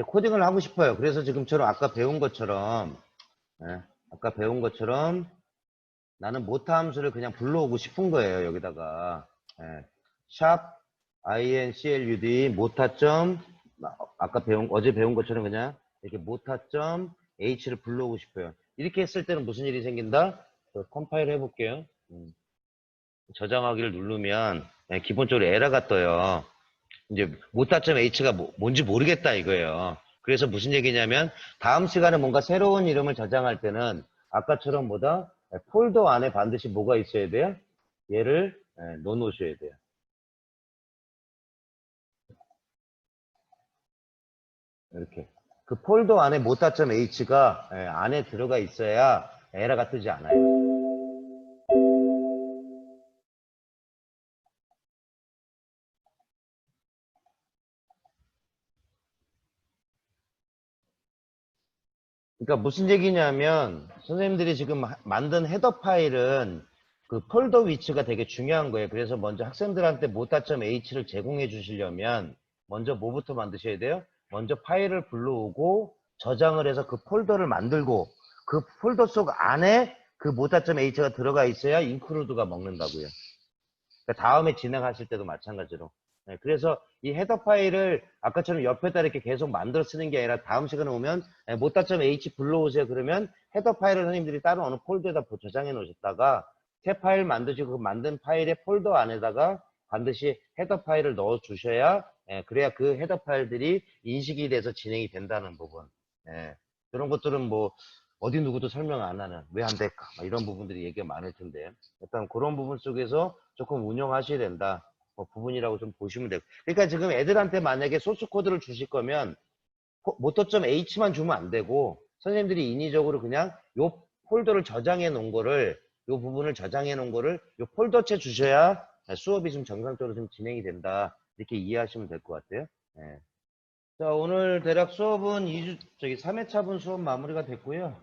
코딩을 하고 싶어요. 그래서 지금처럼 아까 배운 것처럼 나는 모타 함수를 그냥 불러오고 싶은 거예요. 여기다가 샵 include 모타. 아까 어제 배운 것처럼 그냥 이렇게 모타.h를 불러오고 싶어요. 이렇게 했을 때는 무슨 일이 생긴다? 컴파일 해볼게요. 저장하기를 누르면 기본적으로 에러가 떠요. 이제 모타.h가 뭔지 모르겠다 이거예요. 그래서 무슨 얘기냐면 다음 시간에 뭔가 새로운 이름을 저장할 때는 아까처럼 뭐다? 폴더 안에 반드시 뭐가 있어야 돼요? 얘를 넣어 놓으셔야 돼요. 이렇게. 그 폴더 안에 모타.h가 안에 들어가 있어야 에러가 뜨지 않아요. 그러니까 무슨 얘기냐면 선생님들이 지금 만든 헤더 파일은 그 폴더 위치가 되게 중요한 거예요. 그래서 먼저 학생들한테 모타.h를 제공해 주시려면 먼저 뭐부터 만드셔야 돼요? 먼저 파일을 불러오고 저장을 해서 그 폴더를 만들고 그 폴더 속 안에 그 모타.h가 들어가 있어야 인크루드가 먹는다고요. 그러니까 다음에 진행하실 때도 마찬가지로. 그래서 이 헤더 파일을 아까처럼 옆에다 이렇게 계속 만들어 쓰는 게 아니라 다음 시간에 오면 모타.h 불러오세요. 그러면 헤더 파일을 선생님들이 따로 어느 폴더에다 저장해 놓으셨다가 새 파일 만드시고 그 만든 파일의 폴더 안에다가 반드시 헤더 파일을 넣어 주셔야 그래야 그 헤더 파일들이 인식이 돼서 진행이 된다는 부분. 그런 것들은 뭐 어디 누구도 설명 안 하는 왜 안 될까 이런 부분들이 얘기가 많을 텐데 일단 그런 부분 속에서 조금 운영하셔야 된다 부분이라고 좀 보시면 되고 그러니까 지금 애들한테 만약에 소스 코드를 주실 거면 모터.h만 주면 안 되고 선생님들이 인위적으로 그냥 요 폴더를 저장해 놓은 거를 요 부분을 저장해 놓은 거를 요 폴더채 주셔야 수업이 좀 정상적으로 좀 진행이 된다 이렇게 이해하시면 될 것 같아요. 자, 오늘 대략 수업은 3회차분 수업 마무리가 됐고요.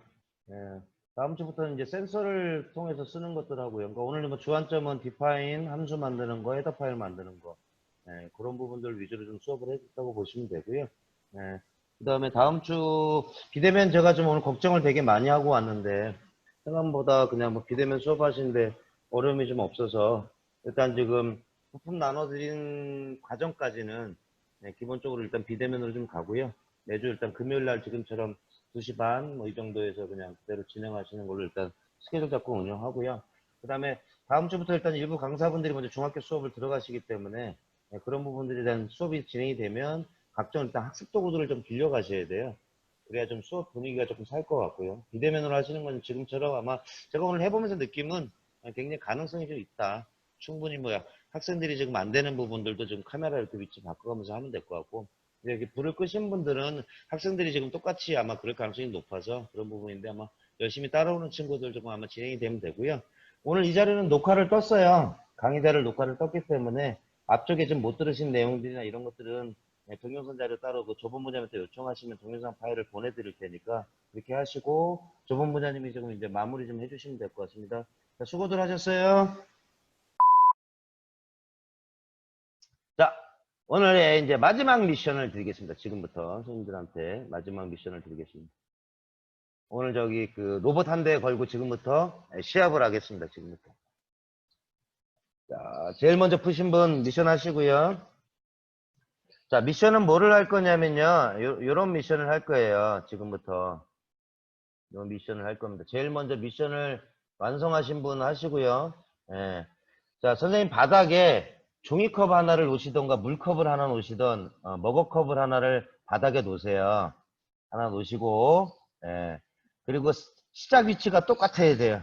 다음 주부터는 이제 센서를 통해서 쓰는 것들 하고요. 그러니까 오늘 뭐 주안점은 define 함수 만드는 거, 헤더 파일 만드는 거, 그런 부분들 위주로 좀 수업을 해줬다고 보시면 되고요. 그 다음에 다음 주 비대면 제가 좀 오늘 걱정을 되게 많이 하고 왔는데 생각보다 그냥 뭐 비대면 수업하시는데 어려움이 좀 없어서 일단 지금 부품 나눠드린 과정까지는 기본적으로 일단 비대면으로 좀 가고요. 매주 일단 금요일 날 지금처럼 2시 반 뭐 이 정도에서 그냥 그대로 진행하시는 걸로 일단 스케줄 잡고 운영하고요. 그 다음에 다음 주부터 일단 일부 강사분들이 먼저 중학교 수업을 들어가시기 때문에 그런 부분들에 대한 수업이 진행이 되면 각종 일단 학습 도구들을 좀 빌려 가셔야 돼요. 그래야 좀 수업 분위기가 조금 살 것 같고요. 비대면으로 하시는 건 지금처럼 아마 제가 오늘 해보면서 느낌은 굉장히 가능성이 좀 있다. 충분히 뭐야 학생들이 지금 안 되는 부분들도 지금 카메라 이렇게 위치 바꿔가면서 하면 될 것 같고 이렇게 불을 끄신 분들은 학생들이 지금 똑같이 아마 그럴 가능성이 높아서 그런 부분인데 아마 열심히 따라오는 친구들 조금 아마 진행이 되면 되고요. 오늘 이 자리는 녹화를 떴어요. 강의자를 녹화를 떴기 때문에 앞쪽에 좀 못 들으신 내용들이나 이런 것들은 동영상 자료 따로 그 조본 부장님한테 요청하시면 동영상 파일을 보내드릴 테니까 그렇게 하시고 조본 부장님이 지금 이제 마무리 좀 해주시면 될 것 같습니다. 자, 수고들 하셨어요. 자, 오늘의 이제 마지막 미션을 드리겠습니다. 지금부터 선생님들한테 마지막 미션을 드리겠습니다. 오늘 저기 그 로봇 한 대 걸고 지금부터 시합을 하겠습니다. 지금부터. 자, 제일 먼저 푸신 분 미션 하시고요. 자, 미션은 뭐를 할 거냐면요. 요런 미션을 할 거예요. 지금부터. 요 미션을 할 겁니다. 제일 먼저 미션을 완성하신 분 하시고요. 자, 선생님 바닥에 종이컵 하나를 놓으시던가 물컵을 하나 놓으시던 머그컵을 하나를 바닥에 놓으세요. 하나 놓으시고 그리고 시작 위치가 똑같아야 돼요.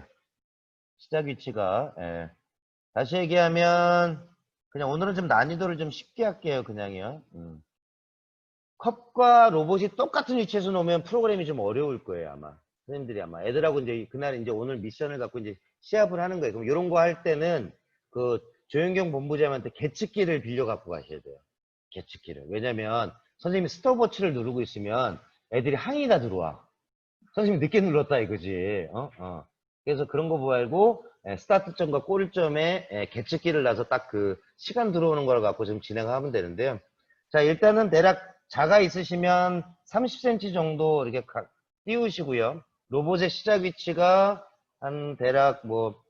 시작 위치가 다시 얘기하면 그냥 오늘은 좀 난이도를 좀 쉽게 할게요. 그냥요. 컵과 로봇이 똑같은 위치에서 놓으면 프로그램이 좀 어려울 거예요. 아마 선생님들이 아마 애들하고 이제 그날 이제 오늘 미션을 갖고 이제 시합을 하는 거예요. 그럼 이런 거 할 때는 그 조현경 본부장한테 계측기를 빌려 갖고 가셔야 돼요. 계측기를. 왜냐면 선생님이 스톱워치를 누르고 있으면 애들이 항의가 들어와. 선생님 늦게 눌렀다 이거지. 그래서 그런 거 말고 스타트점과 골점에 계측기를 놔서 딱 그 시간 들어오는 걸 갖고 지금 진행하면 되는데요. 자, 일단은 대략 자가 있으시면 30cm 정도 이렇게 띄우시고요. 로봇의 시작 위치가 한 대략 뭐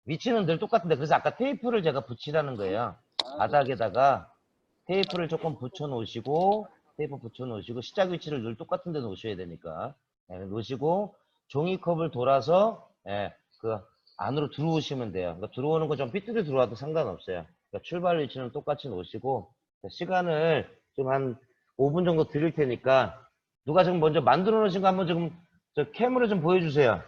위치는 늘 똑같은데 그래서 아까 테이프를 제가 붙이라는 거예요. 바닥에다가 테이프를 조금 붙여 놓으시고 시작 위치를 늘 똑같은 데 놓으셔야 되니까 놓으시고 종이컵을 돌아서 그 안으로 들어오시면 돼요. 그러니까 들어오는 거 좀 삐뚤이 들어와도 상관없어요. 그러니까 출발 위치는 똑같이 놓으시고 시간을 좀 한 5분 정도 드릴 테니까 누가 지금 먼저 만들어 놓으신 거 한번 지금 저 캠으로 좀 보여주세요.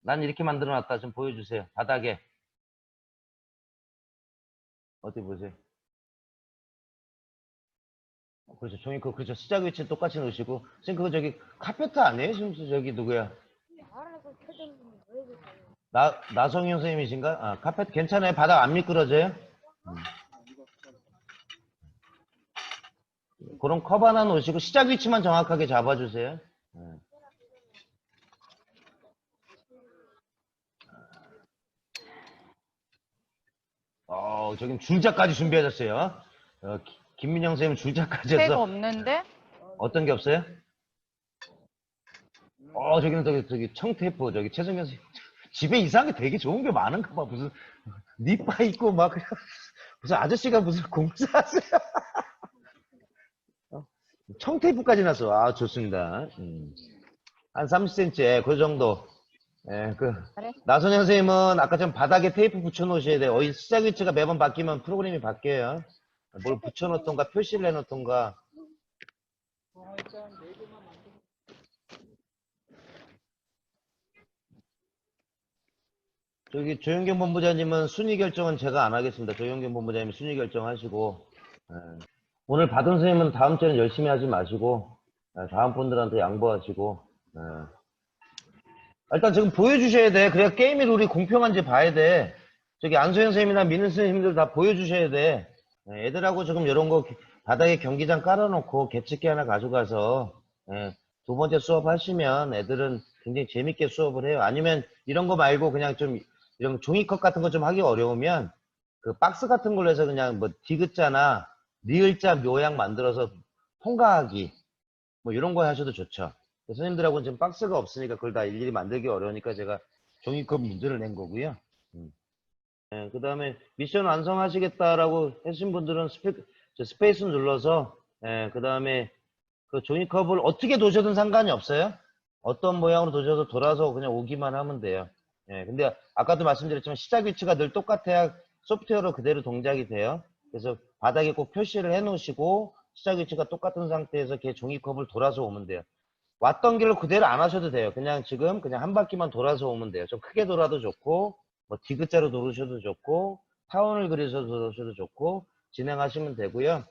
난 이렇게 만들어 놨다. 좀 보여주세요. 바닥에. 어디 보세요. 그렇죠. 종이컵, 그렇죠. 시작 위치 똑같이 놓으시고. 지금 그거 저기 카페트 아니에요? 지금 저기 누구야? 나성희 선생님이신가? 아, 카페트 괜찮아요? 바닥 안 미끄러져요? 그런 컵 하나 놓으시고 시작 위치만 정확하게 잡아주세요. 저긴 줄자까지 준비하셨어요. 김민영 선생님 줄자까지 새가 해서 없는데? 어떤 게 없어요? 저기는 저기 청테이프 저기 최성현 선생님 집에 이상하게 되게 좋은 게 많은가 봐. 무슨 니빠 있고 막 무슨 아저씨가 무슨 공짜하세요. 청테이프까지 났어. 아, 좋습니다. 한 30cm 그 정도. 그래? 나선영 선생님은 아까 전 바닥에 테이프 붙여 놓으셔야 돼요. 시작 위치가 매번 바뀌면 프로그램이 바뀌어요. 뭘 붙여 놓던가 표시를 해 놓던가. 저기 조영경 본부장님은 순위 결정은 제가 안 하겠습니다. 조영경 본부장님이 순위 결정하시고 오늘 받은 선생님은 다음 주에는 열심히 하지 마시고 다음 분들한테 양보하시고 일단 지금 보여주셔야 돼. 그래야 게임의 룰이 공평한지 봐야 돼. 저기 안소영 선생님이나 민은 선생님들 다 보여주셔야 돼. 애들하고 지금 이런 거 바닥에 경기장 깔아놓고 계측기 하나 가져가서 두 번째 수업 하시면 애들은 굉장히 재밌게 수업을 해요. 아니면 이런 거 말고 그냥 좀 이런 종이컵 같은 거 좀 하기 어려우면 그 박스 같은 걸로 해서 그냥 뭐 디귿자나 리을자 모양 만들어서 통과하기 뭐 이런 거 하셔도 좋죠. 선생님들하고는 지금 박스가 없으니까 그걸 다 일일이 만들기 어려우니까 제가 종이컵 문제를 낸 거고요. 그 다음에 미션 완성하시겠다라고 하신 분들은 스페이스 눌러서 그 다음에 그 종이컵을 어떻게 도셔도 상관이 없어요. 어떤 모양으로 도셔도 돌아서 그냥 오기만 하면 돼요. 근데 아까도 말씀드렸지만 시작 위치가 늘 똑같아야 소프트웨어로 그대로 동작이 돼요. 그래서 바닥에 꼭 표시를 해 놓으시고 시작 위치가 똑같은 상태에서 걔 종이컵을 돌아서 오면 돼요. 왔던 길로 그대로 안 하셔도 돼요. 그냥 지금 그냥 한 바퀴만 돌아서 오면 돼요. 좀 크게 돌아도 좋고 뭐 디귿자로 돌으셔도 좋고 타원을 그려서 돌으셔도 좋고 진행하시면 되고요.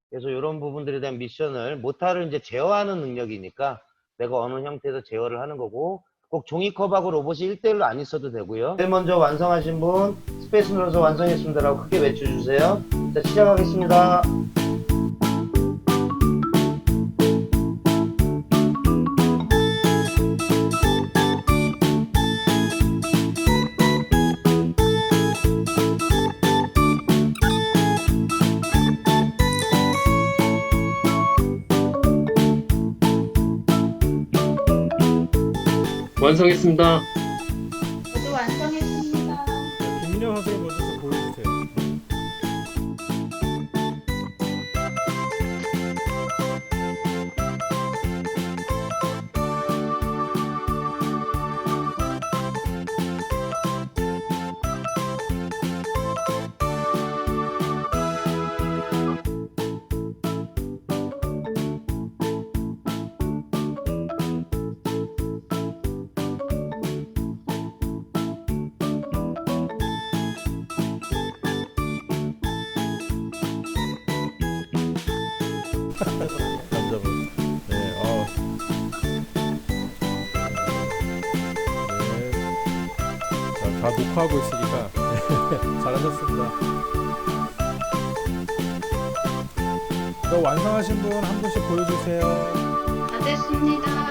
그래서 이런 부분들에 대한 미션을 모타를 이제 제어하는 능력이니까 내가 어느 형태에서 제어를 하는 거고 꼭 종이컵하고 로봇이 1대1로 안 있어도 되고요. 제일 먼저 완성하신 분 스페이스 눌러서 완성했습니다라고 크게 외쳐주세요. 자, 시작하겠습니다. 완성했습니다. 저도 완성했습니다. 김민영 선생님 먼저 좀 보여주세요. 남자분. 네, 자, 다 녹화하고 있으니까 잘하셨습니다. 또 완성하신 분 한 분씩 보여주세요. 다 됐습니다.